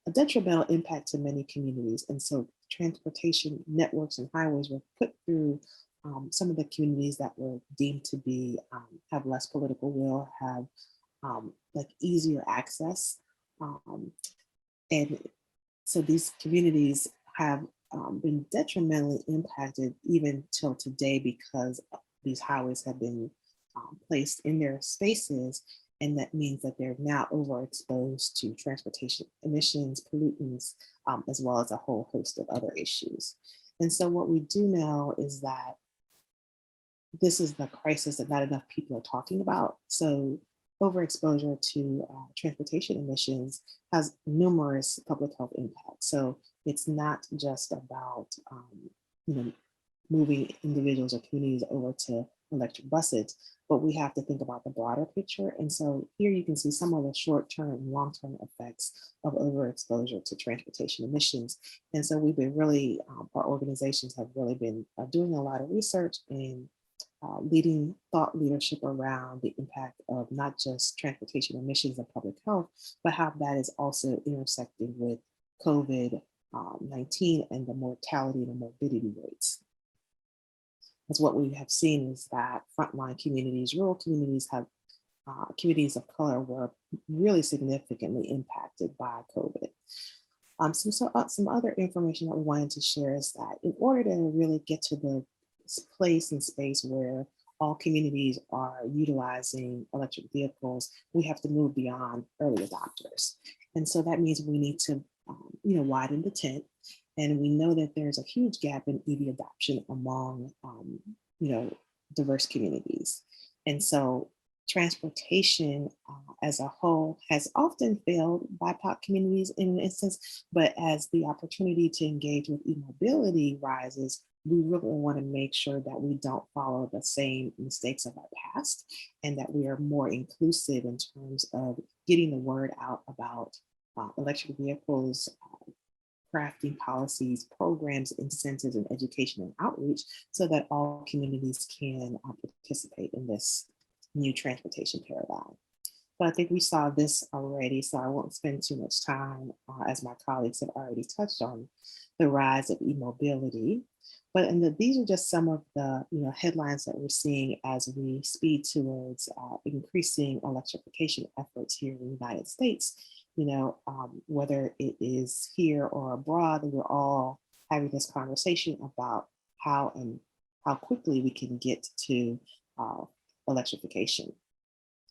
a detrimental impact to many communities. And so transportation networks and highways were put through some of the communities that were deemed to be, have less political will, have like easier access. And so these communities have been detrimentally impacted even till today because these highways have been placed in their spaces. And that means that they're now overexposed to transportation emissions, pollutants, as well as a whole host of other issues. And so what we do know is that this is the crisis that not enough people are talking about. So overexposure to transportation emissions has numerous public health impacts. So it's not just about moving individuals or communities over to electric buses, but we have to think about the broader picture. And so here you can see some of the short-term and long-term effects of overexposure to transportation emissions. And so we've been really, our organizations have really been doing a lot of research and leading thought leadership around the impact of not just transportation emissions and public health, but how that is also intersecting with COVID-19 and the mortality and the morbidity rates. Because what we have seen is that frontline communities, rural communities have, communities of color were really significantly impacted by COVID. Some other information that we wanted to share is that in order to really get to the place and space where all communities are utilizing electric vehicles, we have to move beyond early adopters. And so that means we need to widen the tent. And we know that there's a huge gap in EV adoption among diverse communities. And so transportation as a whole has often failed BIPOC communities in an instance, but as the opportunity to engage with e-mobility rises, we really want to make sure that we don't follow the same mistakes of our past and that we are more inclusive in terms of getting the word out about electric vehicles, crafting policies, programs, incentives, and education and outreach so that all communities can participate in this new transportation paradigm. But I think we saw this already, so I won't spend too much time as my colleagues have already touched on the rise of e-mobility. But these are just some of the headlines that we're seeing as we speed towards increasing electrification efforts here in the United States. Whether it is here or abroad, we're all having this conversation about how quickly we can get to electrification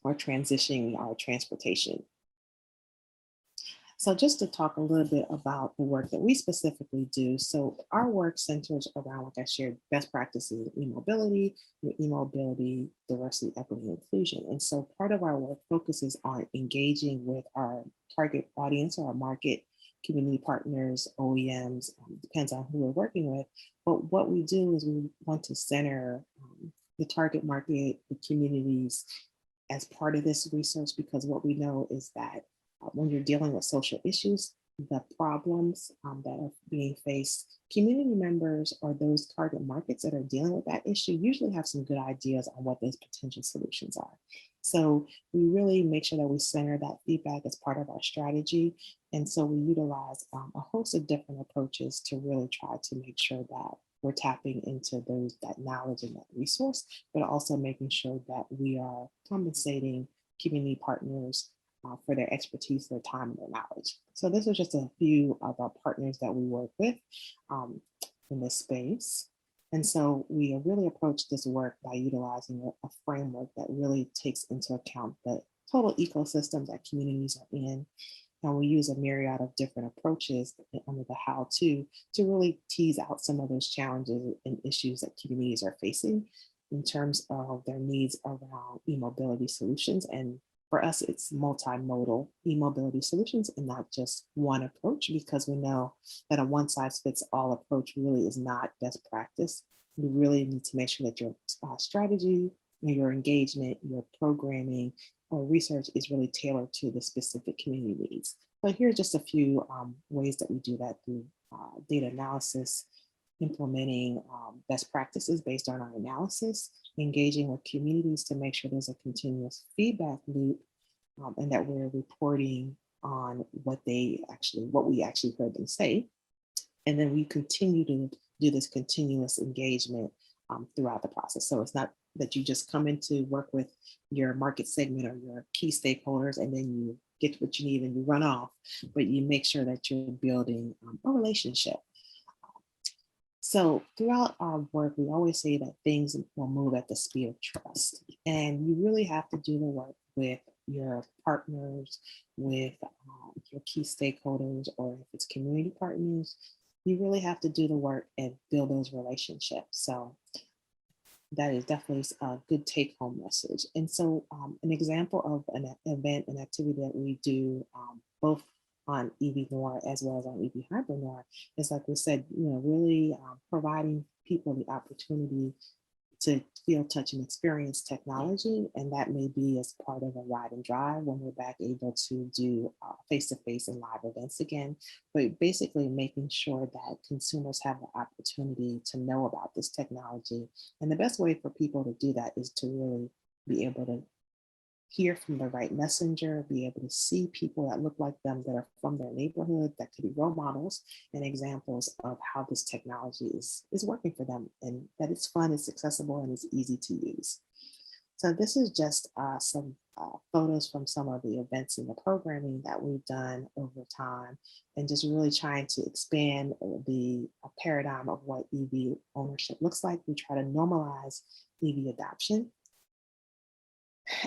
or transitioning our transportation. So just to talk a little bit about the work that we specifically do. So our work centers around, like I shared, best practices in e-mobility, diversity, equity, and inclusion. And so part of our work focuses on engaging with our target audience or our market, community partners, OEMs, depends on who we're working with. But what we do is we want to center the target market, the communities as part of this research, because what we know is that when you're dealing with social issues, the problems that are being faced, community members or those target markets that are dealing with that issue usually have some good ideas on what those potential solutions are. So we really make sure that we center that feedback as part of our strategy. And so we utilize a host of different approaches to really try to make sure that we're tapping into that knowledge and that resource, but also making sure that we are compensating community partners for their expertise, their time, and their knowledge. So this is just a few of our partners that we work with in this space. And so we really approach this work by utilizing a framework that really takes into account the total ecosystem that communities are in. And we use a myriad of different approaches under the how-to really tease out some of those challenges and issues that communities are facing in terms of their needs around e-mobility solutions. And for us, it's multimodal e-mobility solutions and not just one approach, because we know that a one-size-fits-all approach really is not best practice. You really need to make sure that your strategy, your engagement, your programming, or research is really tailored to the specific community needs. But here's just a few ways that we do that through data analysis, implementing best practices based on our analysis, engaging with communities to make sure there's a continuous feedback loop, and that we're reporting on what we actually heard them say. And then we continue to do this continuous engagement throughout the process. So it's not that you just come in to work with your market segment or your key stakeholders and then you get what you need and you run off, but you make sure that you're building a relationship. So throughout our work, we always say that things will move at the speed of trust. And you really have to do the work with your partners, with your key stakeholders, or if it's community partners, you really have to do the work and build those relationships. So that is definitely a good take-home message. And so an example of an event, an activity that we do both on EV Noire as well as on EV Hybrid Noire is, like we said, really providing people the opportunity to feel, touch, and experience technology. And that may be as part of a ride and drive when we're back able to do face-to-face and live events again, but basically making sure that consumers have the opportunity to know about this technology. And the best way for people to do that is to really be able to hear from the right messenger, be able to see people that look like them that are from their neighborhood, that could be role models and examples of how this technology is working for them, and that it's fun, it's accessible, and it's easy to use. So this is just some photos from some of the events in the programming that we've done over time, and just really trying to expand the paradigm of what EV ownership looks like. We try to normalize EV adoption,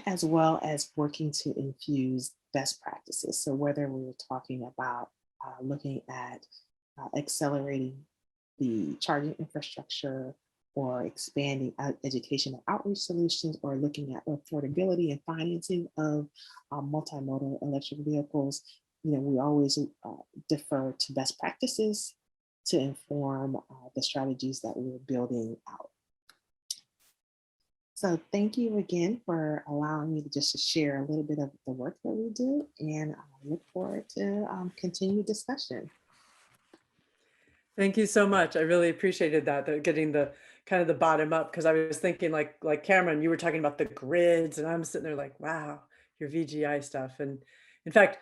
as well as working to infuse best practices. So whether we were talking about looking at accelerating the charging infrastructure, or expanding education and outreach solutions, or looking at affordability and financing of multimodal electric vehicles, we always defer to best practices to inform the strategies that we're building out. So thank you again for allowing me to just share a little bit of the work that we do, and I look forward to continued discussion. Thank you so much. I really appreciated that, getting the kind of the bottom up, because I was thinking like Cameron, you were talking about the grids, and I'm sitting there like, wow, your VGI stuff. And in fact,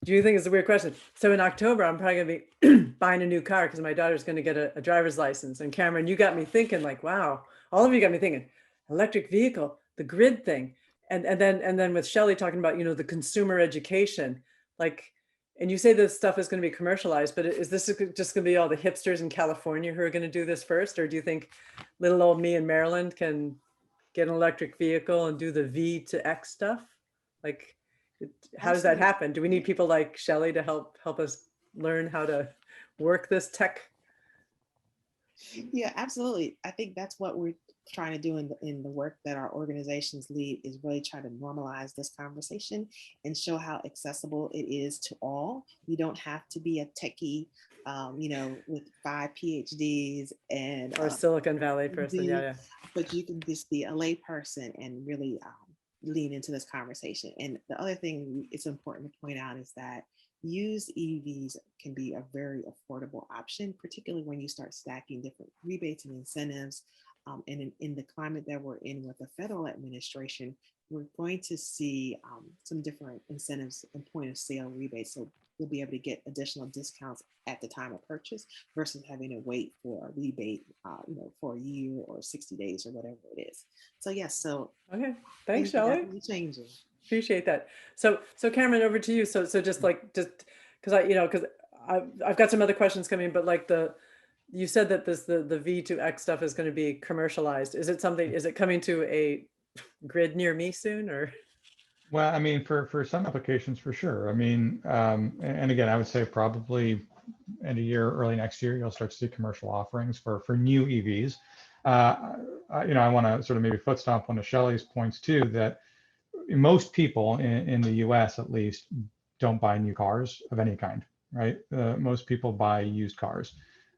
do you think it's a weird question? So in October, I'm probably gonna be buying a new car because my daughter's gonna get a driver's license. And Cameron, you got me thinking like, wow, all of you got me thinking, electric vehicle, the grid thing. And then with Shelley talking about, the consumer education, like, and you say this stuff is going to be commercialized, but is this just going to be all the hipsters in California who are going to do this first? Or do you think little old me in Maryland can get an electric vehicle and do the V to X stuff? Like, how does that happen? Do we need people like Shelley to help us learn how to work this tech? Yeah, absolutely. I think that's what we're trying to do in the work that our organizations lead, is really try to normalize this conversation and show how accessible it is to all. You don't have to be a techie, with 5 PhDs and or Silicon Valley person, yeah. But you can just be a lay person and really lean into this conversation. And the other thing it's important to point out is that used EVs can be a very affordable option, particularly when you start stacking different rebates and incentives. And in the climate that we're in with the federal administration, we're going to see some different incentives and point of sale rebates. So we'll be able to get additional discounts at the time of purchase versus having to wait for a rebate, for a year or 60 days or whatever it is. So yes, so okay, thanks, Shelley. Changing. Appreciate that. So Cameron, over to you. So just because I've got some other questions coming, but like you said that the V2X stuff is going to be commercialized. Is it coming to a grid near me soon, or? Well, I mean, for some applications, for sure. I mean, and again, I would say probably end of year, early next year, you'll start to see commercial offerings for new EVs. I want to sort of maybe foot stomp one of Shelley's points too, that most people in the US at least don't buy new cars of any kind, right? Most people buy used cars.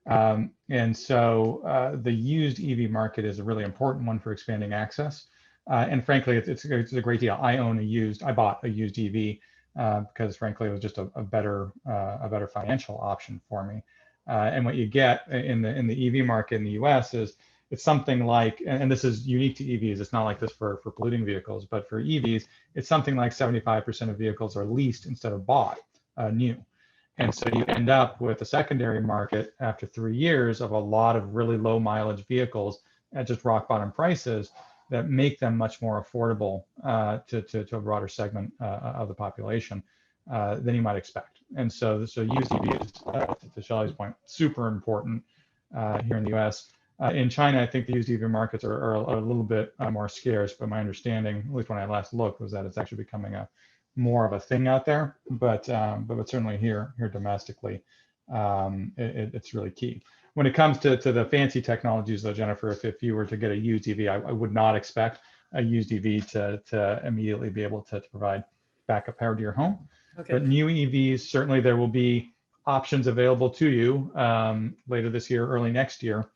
And so the used EV market is a really important one for expanding access. And frankly, it's a great deal. I bought a used EV because frankly, it was just a better financial option for me. And what you get in the EV market in the US is it's something like, and this is unique to EVs, it's not like this for polluting vehicles, but for EVs, it's something like 75% of vehicles are leased instead of bought new. And so you end up with a secondary market after 3 years of a lot of really low mileage vehicles at just rock bottom prices that make them much more affordable to a broader segment of the population than you might expect. And so used EVs, to Shelley's point, super important here in the US. In China, I think the used EV markets are a little bit more scarce, but my understanding, at least when I last looked, was that it's actually becoming more of a thing out there. But certainly here domestically, it's really key. When it comes to the fancy technologies, though, Jennifer, if you were to get a used EV, I would not expect a used EV to immediately be able to provide backup power to your home. Okay. But new EVs, certainly there will be options available to you later this year, early next year,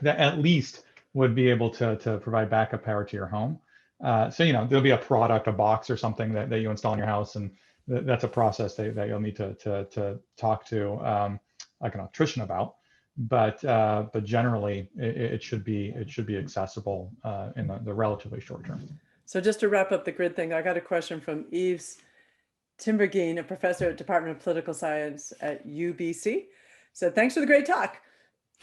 that at least would be able to provide backup power to your home. So, there'll be a product, a box or something that you install in your house, and that's a process that you'll need to talk to like an electrician about. But generally, it should be accessible in the relatively short term. So just to wrap up the grid thing, I got a question from Yves Timbergeen, a professor at Department of Political Science at UBC. So thanks for the great talk,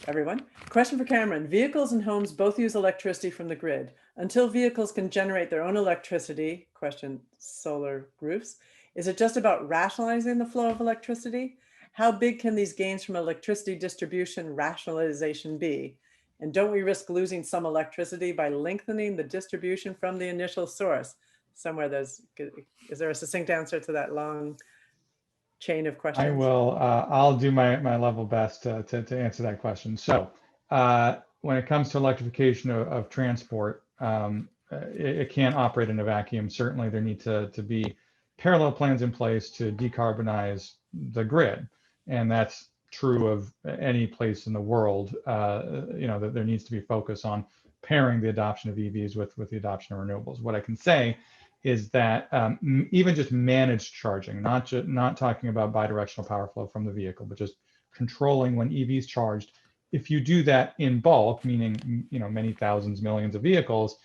everyone. Question for Camron. Vehicles and homes both use electricity from the grid. Until vehicles can generate their own electricity, question solar roofs, is it just about rationalizing the flow of electricity? How big can these gains from electricity distribution rationalization be? And don't we risk losing some electricity by lengthening the distribution from the initial source? Somewhere is there a succinct answer to that long chain of questions? I will, I'll do my level best to answer that question. So when it comes to electrification of transport, it can't operate in a vacuum. Certainly there need to be parallel plans in place to decarbonize the grid. And that's true of any place in the world, that there needs to be focus on pairing the adoption of EVs with the adoption of renewables. What I can say is that even just managed charging, not talking about bidirectional power flow from the vehicle, but just controlling when EVs charged. If you do that in bulk, meaning many thousands, millions of vehicles,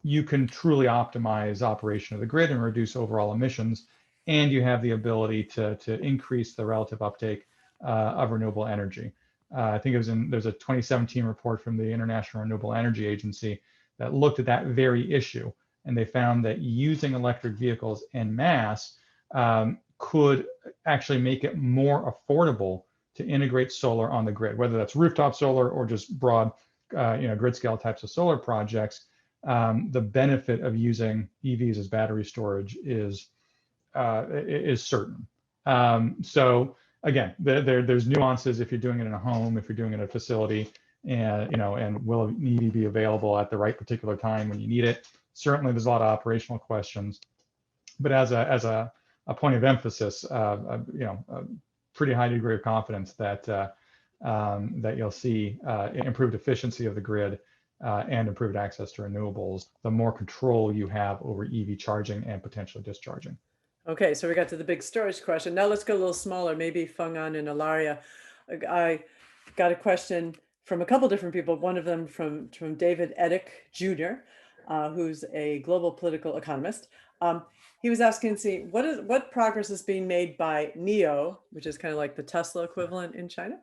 you can truly optimize operation of the grid and reduce overall emissions, and you have the ability to increase the relative uptake of renewable energy. I think there's a 2017 report from the International Renewable Energy Agency that looked at that very issue. And they found that using electric vehicles en masse could actually make it more affordable to integrate solar on the grid, whether that's rooftop solar or just broad, grid scale types of solar projects. The benefit of using EVs as battery storage is certain. So again, there's nuances if you're doing it in a home, if you're doing it in a facility, and will an EV be available at the right particular time when you need it? Certainly, there's a lot of operational questions, but as a point of emphasis, a pretty high degree of confidence that you'll see improved efficiency of the grid and improved access to renewables, the more control you have over EV charging and potentially discharging. Okay, so we got to the big storage question. Now let's go a little smaller, maybe Feng and Ilaria. I got a question from a couple different people, one of them from David Edick Jr., who's a global political economist. He was asking, what progress is being made by NIO, which is kind of like the Tesla equivalent in China,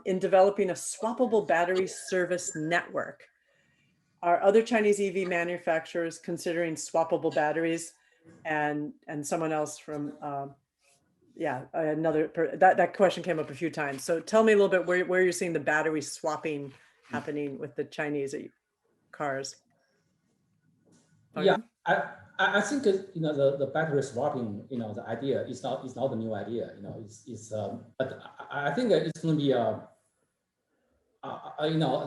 in developing a swappable battery service network? Are other Chinese EV manufacturers considering swappable batteries? And someone else from, that question came up a few times. So tell me a little bit where you're seeing the battery swapping happening with the Chinese cars. Yeah, I think the battery swapping, the idea is not a new idea. But I think it's going to be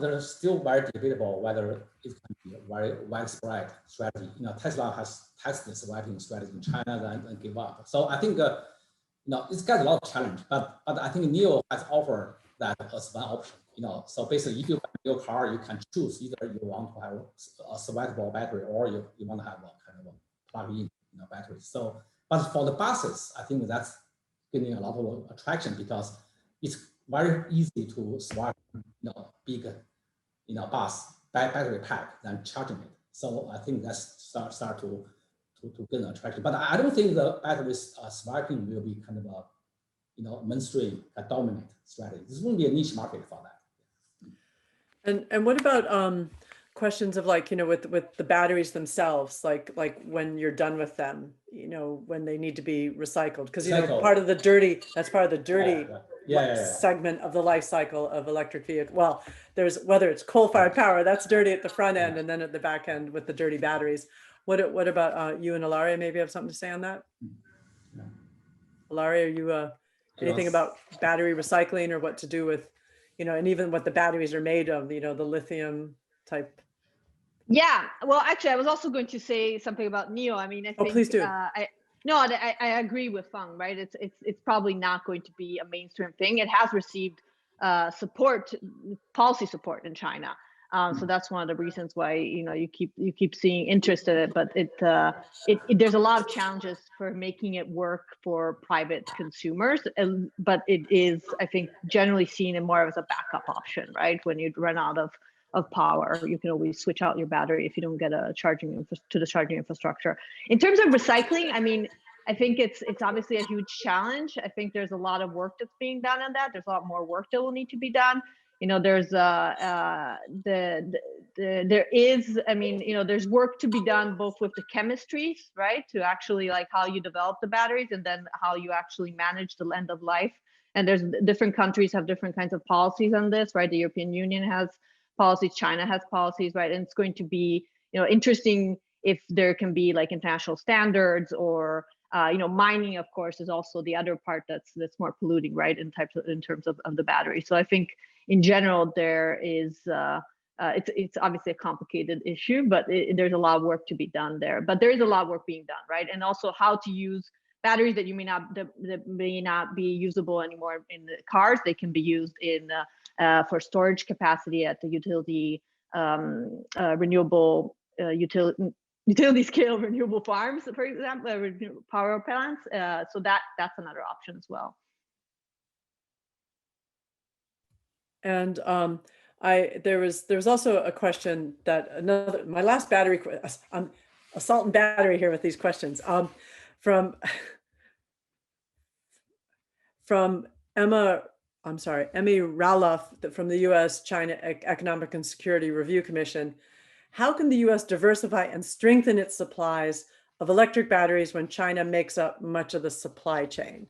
there's still very debatable whether it can be a very widespread strategy. Tesla has tested the swapping strategy in China and give up. So I think it's got a lot of challenge. But I think NIO has offered that as one option. So basically, if you buy your car, you can choose either you want to have a swappable battery or you want to have a kind of a plug-in battery. So, but for the buses, I think that's getting a lot of attraction because it's very easy to swap big bus battery pack than charging it. So I think that's start to gain attraction. But I don't think the battery swapping will be kind of a mainstream, a dominant strategy. This won't be a niche market for that. And what about questions of like, with the batteries themselves, like when you're done with them, when they need to be recycled, because part of the dirty, that's part of the dirty segment of the life cycle of electric vehicle. Well, there's whether it's coal-fired power, that's dirty at the front end, and then at the back end with the dirty batteries. What about you and Ilaria? Maybe have something to say on that? Yeah. Ilaria, are you anything about battery recycling or what to do with, and even what the batteries are made of, the lithium type? Yeah, well, actually, I was also going to say something about NEO. I mean, I think, please do. I agree with Feng, right? It's probably not going to be a mainstream thing. It has received policy support in China. So that's one of the reasons why you keep seeing interest in it, but there's a lot of challenges for making it work for private consumers, but it is, I think, generally seen in more as a backup option, right? When you run out of power, you can always switch out your battery if you don't get a charging infrastructure. In terms of recycling, I mean, I think it's obviously a huge challenge. I think there's a lot of work that's being done on that. There's a lot more work that will need to be done. There's there's work to be done both with the chemistries, right, to actually like how you develop the batteries and then how you actually manage the end of life. And there's different countries have different kinds of policies on this, right? The European Union has policies, China has policies, right? And it's going to be, interesting if there can be like international standards or, mining, of course, is also the other part that's more polluting, right? In terms of the battery. So I think in general, there is, it's obviously a complicated issue, but there's a lot of work to be done there. But there is a lot of work being done, right? And also how to use batteries that may not be usable anymore in the cars. They can be used in for storage capacity at the utility renewable utility scale renewable farms, for example, power plants. So that's another option as well. And there was also a question that my last battery, I'm assault and battery here with these questions, from Emmy Raloff from the U.S. China Economic and Security Review Commission. How can the U.S. diversify and strengthen its supplies of electric batteries when China makes up much of the supply chain?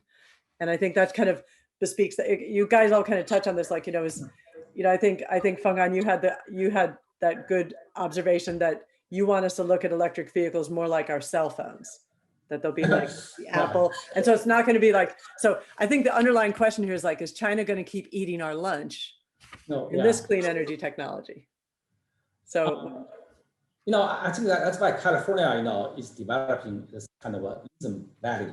And I think that kind of bespeaks that. You guys all kind of touch on this, like, I think Feng, you had that good observation that you want us to look at electric vehicles more like our cell phones, that they'll be like the Apple. And so it's not going to be like, so I think the underlying question here is like, is China going to keep eating our lunch in this clean energy technology? So, I think that's why California, is developing this kind of a lithium valley,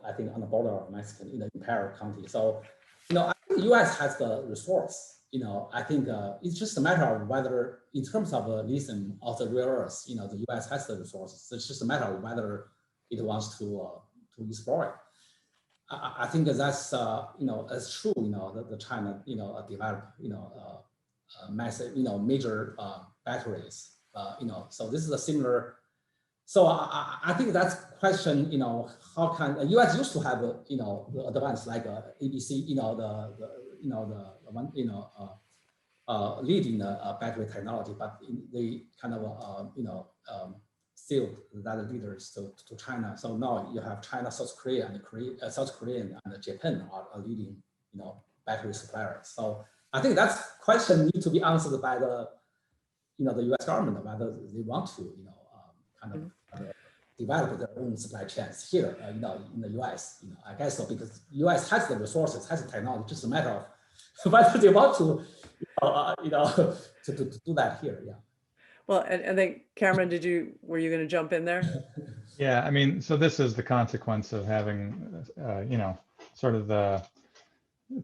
I think on the border of Mexico, in Imperial County. So, I think the U.S. has the resource. I think it's just a matter of whether, in terms of lithium or the rare earths, the U.S. has the resources. It's just a matter of whether it wants to explore it. I think that's it's true. The China develop massive major batteries. So this is a similar. So I think that's question. How can the U.S. used to have the advance like ABC, leading the battery technology, but they kind of sealed that leaders to China. So now you have China, South Korea, and South Korea and Japan are leading battery suppliers. So I think that's question need to be answered by the the U.S. government, whether they want to kind of develop their own supply chains here in the U.S. I guess so, because U.S. has the resources, has the technology, just a matter of whether they want to to do that here. Yeah. Well, and then Camron, were you going to jump in there? Yeah, I mean, so this is the consequence of having, sort of the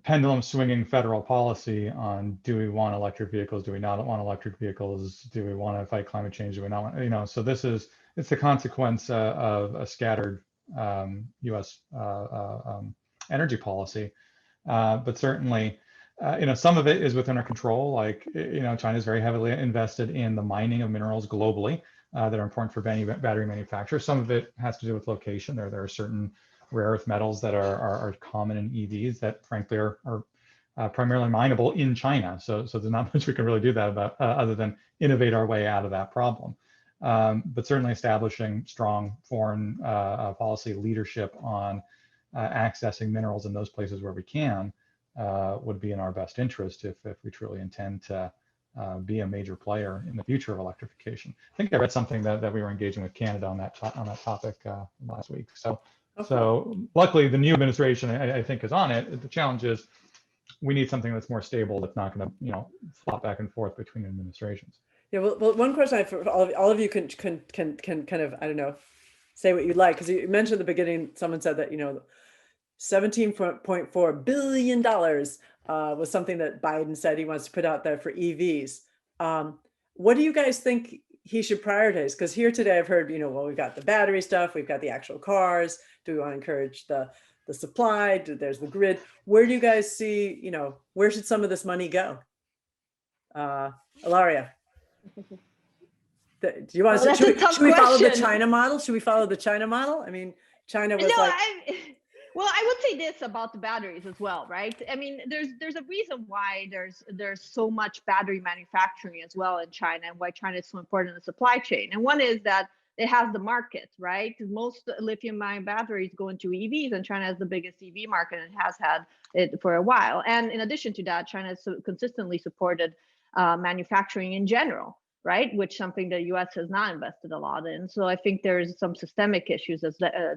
pendulum swinging federal policy on, do we want electric vehicles? Do we not want electric vehicles? Do we want to fight climate change? Do we not want, so it's the consequence of a scattered U.S. Energy policy. But certainly, some of it is within our control. Like, China is very heavily invested in the mining of minerals globally that are important for battery manufacture. Some of it has to do with location. There are certain rare earth metals that are common in EVs that frankly are primarily mineable in China. So there's not much we can really do that about other than innovate our way out of that problem. But certainly establishing strong foreign policy leadership on accessing minerals in those places where we can would be in our best interest if we truly intend to be a major player in the future of electrification. I think I read something that we were engaging with Canada on that topic last week. So luckily the new administration I think is on it. The challenge is we need something that's more stable, that's not going to flop back and forth between administrations. Yeah, well, one question for all of you can kind of, I don't know, say what you'd like, because you mentioned at the beginning, someone said that $17.4 billion was something that Biden said he wants to put out there for EVs. What do you guys think he should prioritize? Because here today I've heard, well, we've got the battery stuff, we've got the actual cars. Do we want to encourage the supply? There's the grid. Where do you guys see, where should some of this money go? Ilaria. Do you want to should we follow the China model? Should we follow the China model? I mean, China was well, I would say this about the batteries as well, right? I mean, there's a reason why there's so much battery manufacturing as well in China, and why China is so important in the supply chain. And one is that it has the market, right? Most lithium-ion batteries go into EVs, and China has the biggest EV market and has had it for a while. And in addition to that, China has consistently supported manufacturing in general, right? Which something the U.S. has not invested a lot in. So I think there's some systemic issues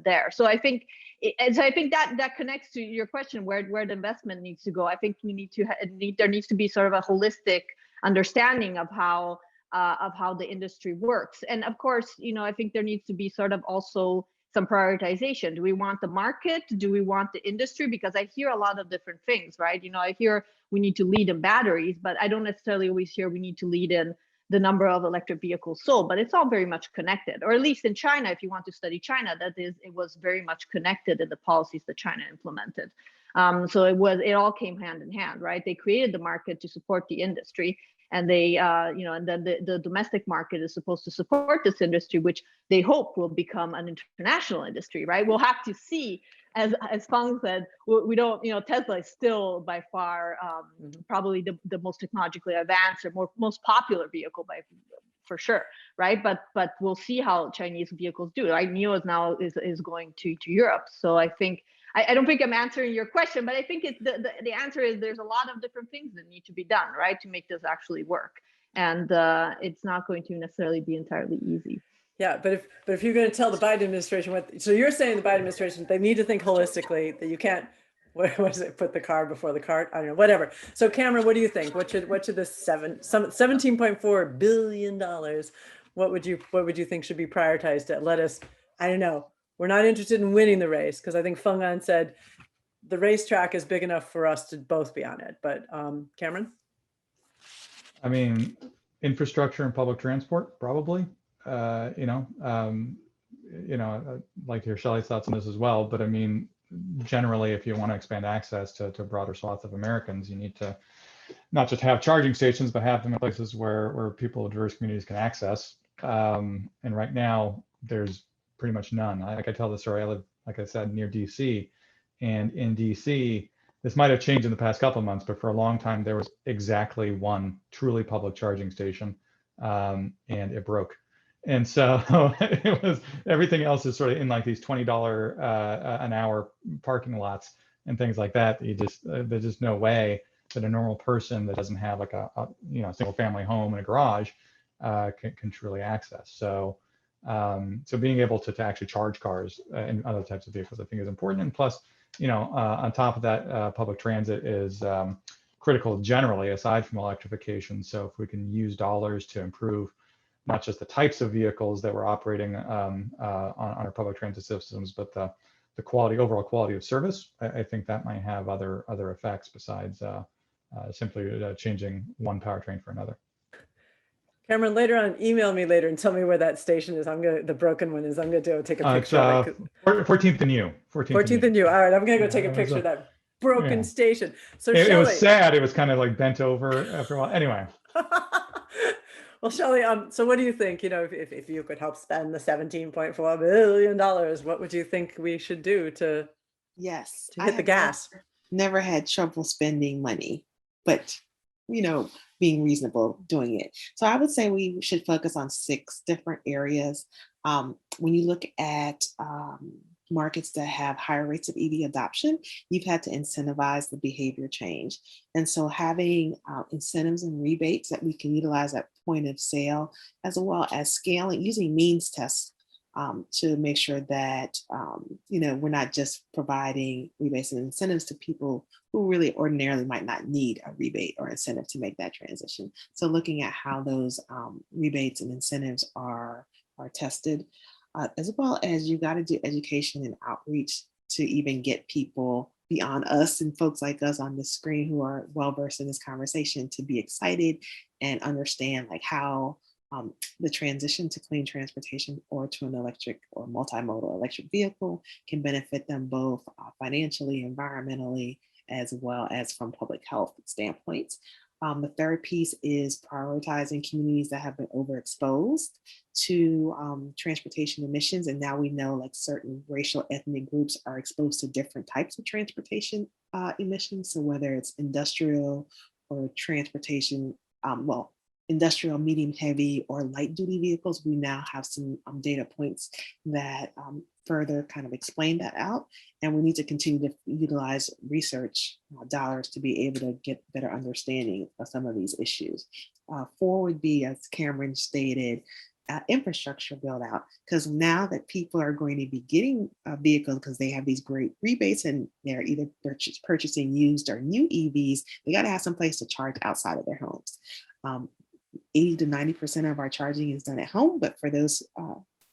there. So I think that connects to your question, where the investment needs to go. I think there needs to be sort of a holistic understanding of how the industry works. And of course, I think there needs to be sort of also some prioritization. Do we want the market? Do we want the industry? Because I hear a lot of different things, right? I hear we need to lead in batteries, but I don't necessarily always hear we need to lead in the number of electric vehicles sold, but it's all very much connected. Or at least in China, if you want to study China, it was very much connected in the policies that China implemented. So it all came hand in hand, right? They created the market to support the industry, and they, and then the domestic market is supposed to support this industry, which they hope will become an international industry, right? We'll have to see. As Feng said, we don't, Tesla is still by far probably the most technologically advanced or most popular vehicle for sure, right? But we'll see how Chinese vehicles do, right? NIO is now is going to Europe. So I think, I don't think I'm answering your question, but I think the answer is there's a lot of different things that need to be done, right, to make this actually work. And it's not going to necessarily be entirely easy. Yeah, but if you're going to tell the Biden administration so you're saying the Biden administration, they need to think holistically, that you can't, what is it, put the car before the cart? I don't know, whatever. So Camron, what do you think? What should this $17.4 billion, what would you think should be prioritized to let us, I don't know, we're not interested in winning the race, because I think Feng said the racetrack is big enough for us to both be on it. But Camron? I mean, infrastructure and public transport, probably. I'd like to hear Shelley's thoughts on this as well. But I mean, generally, if you want to expand access to a broader swath of Americans, you need to not just have charging stations, but have them in places where people of diverse communities can access. And right now, there's pretty much none. I tell the story. I live, like I said, near DC, and in DC, this might have changed in the past couple of months, but for a long time, there was exactly one truly public charging station, and it broke. And so it was, everything else is sort of in like these $20 an hour parking lots and things like that. There's just no way that a normal person that doesn't have like a single family home and a garage can truly access. So being able to actually charge cars and other types of vehicles, I think, is important. And plus, on top of that, public transit is critical generally, aside from electrification. So if we can use dollars to improve not just the types of vehicles that we're operating on our public transit systems, but the overall quality of service, I think that might have other effects besides simply changing one powertrain for another. Cameron, later on, email me later and tell me where that station is. The broken one is. I'm going to take a picture. It's 14th and U. 14th and U. All right, I'm going to go take a picture of that broken station. So it Shelley, was sad. It was kind of like bent over after a while. Anyway. well, Shelley, so what do you think? You know, if you could help spend the $17.4 billion, what would you think we should do to Yes, hit the gas? Never had trouble spending money, but being reasonable doing it. So I would say we should focus on 6 different areas. When you look at markets that have higher rates of EV adoption, you've had to incentivize the behavior change. And so having incentives and rebates that we can utilize at point of sale, as well as scaling, using means tests to make sure that, we're not just providing rebates and incentives to people who really ordinarily might not need a rebate or incentive to make that transition. So looking at how those rebates and incentives are tested, as well as you got to do education and outreach to even get people beyond us and folks like us on the screen who are well-versed in this conversation to be excited and understand like how the transition to clean transportation or to an electric or multimodal electric vehicle can benefit them both financially, environmentally, as well as from public health standpoints. The third piece is prioritizing communities that have been overexposed to transportation emissions. And now we know like certain racial ethnic groups are exposed to different types of transportation emissions. So whether it's industrial or transportation, industrial, medium, heavy, or light duty vehicles, we now have some data points that further kind of explain that out. And we need to continue to utilize research dollars to be able to get better understanding of some of these issues. 4 would be, as Camron stated, infrastructure build out, because now that people are going to be getting vehicles because they have these great rebates and they're either purchasing used or new EVs, they got to have some place to charge outside of their homes. 80 to 90% of our charging is done at home, but for those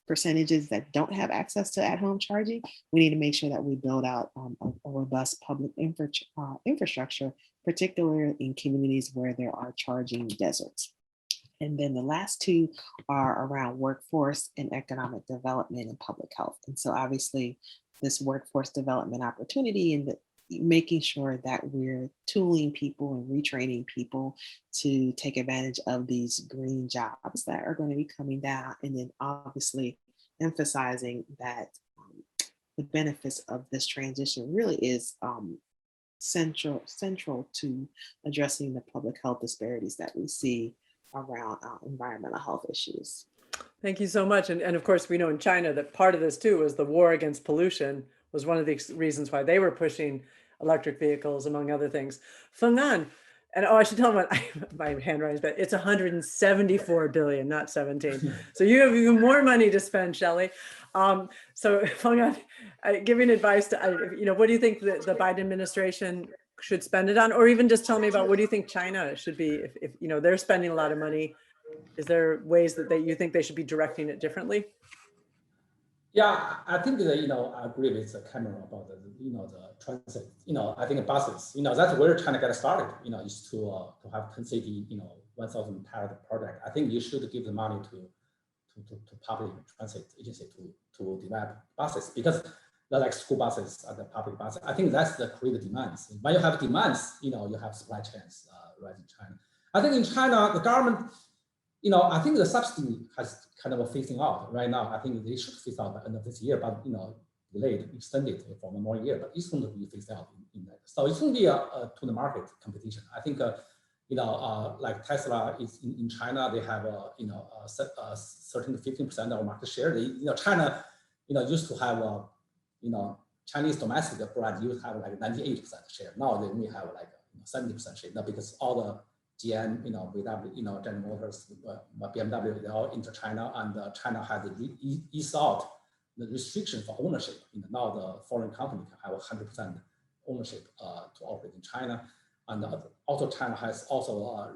percentages that don't have access to at-home charging, we need to make sure that we build out a robust public infrastructure, particularly in communities where there are charging deserts. And then the last 2 are around workforce and economic development and public health. And so obviously this workforce development opportunity and making sure that we're tooling people and retraining people to take advantage of these green jobs that are going to be coming down. And then obviously emphasizing that the benefits of this transition really is central to addressing the public health disparities that we see around environmental health issues. Thank you so much. And of course, we know in China that part of this too was the war against pollution was one of the reasons why they were pushing electric vehicles, among other things. Feng, and I should tell them my handwriting is bad. It's 174 billion, not 17. So you have even more money to spend, Shelley. So Feng, giving advice to, what do you think the Biden administration should spend it on? Or even just tell me about what do you think China should be, if they're spending a lot of money, is there ways that you think they should be directing it differently? Yeah, I think that, I agree with Camron about the transit, I think buses, that's where China got started, is to have 10 city, 1,000 pilot project. I think you should give the money to public transit agency to develop buses, because they're like school buses and the public buses. I think that's the create demands. When you have demands, you have supply chains right in China. I think in China, the government, I think the subsidy has kind of a phasing out right now. I think they should phase out by the end of this year, but delayed, extended for 1 more year. But it's going to be phased out in that. So it's going to be a to the market competition. I think like Tesla is in China, they have 13 to 15% of market share. China used to have Chinese domestic brand used to have like 98% share. Now they only have like 70% share. Now because all the GM, VW, General Motors, BMW, they all enter China, and China has eased out the restriction for ownership. Now the foreign company can have 100% ownership to operate in China, and also China has also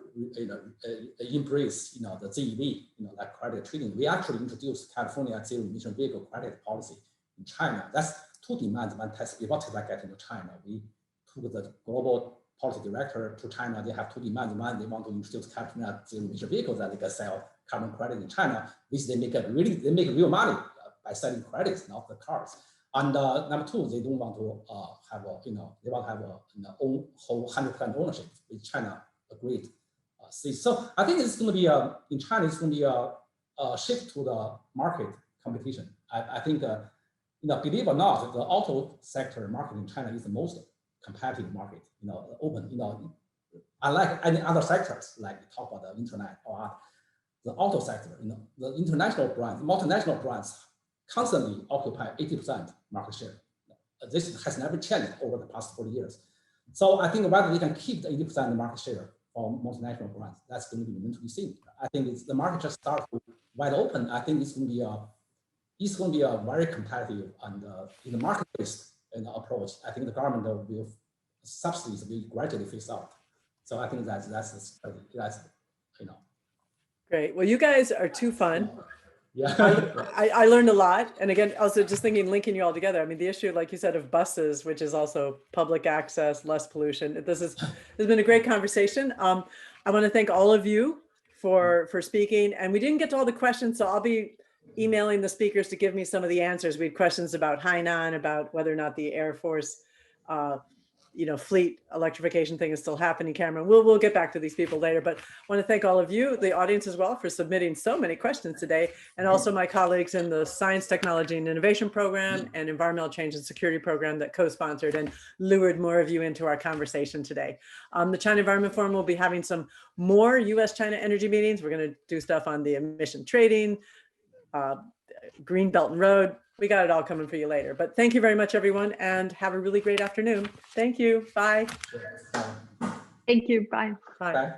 embraced the ZEV, like credit trading. We actually introduced California zero-emission vehicle credit policy in China. That's 2 demands. One Tesla, before Tesla get into China, we took the global policy director to China. They have 2 demands. One, they want to introduce California zero-emission vehicles that they can sell carbon credit in China, which they make real money by selling credits, not the cars. And number two, they don't want to have a, they want to have a own whole 100% ownership, which China agreed. So I think it's going to be in China, it's going to be a shift to the market competition. I think, believe or not, the auto sector market in China is the most competitive market. Open. Unlike any other sectors, like we talk about the internet or the auto sector, the international brands, multinational brands constantly occupy 80% market share. This has never changed over the past 40 years. So I think whether they can keep the 80% market share for multinational brands, that's going to be remain to be seen. I think the market just starts wide open. I think it's going to be a very competitive and in the market-based approach. I think the government will subsidies will gradually phase out. So I think that's Great. Well, you guys are too fun. Yeah. I learned a lot. And again, also just thinking, linking you all together. I mean, the issue, like you said, of buses, which is also public access, less pollution. This has been a great conversation. I want to thank all of you for speaking. And we didn't get to all the questions, so I'll be emailing the speakers to give me some of the answers. We had questions about Hainan, about whether or not the Air Force fleet electrification thing is still happening, Camron. We'll get back to these people later, but I want to thank all of you, the audience as well, for submitting so many questions today, and also my colleagues in the Science, Technology, and Innovation Program and Environmental Change and Security Program that co-sponsored and lured more of you into our conversation today. The China Environment Forum will be having some more US-China energy meetings. We're going to do stuff on the emission trading, Green Belt and Road. We got it all coming for you later. But thank you very much, everyone, and have a really great afternoon. Thank you. Bye. Thank you. Bye. Bye. Bye.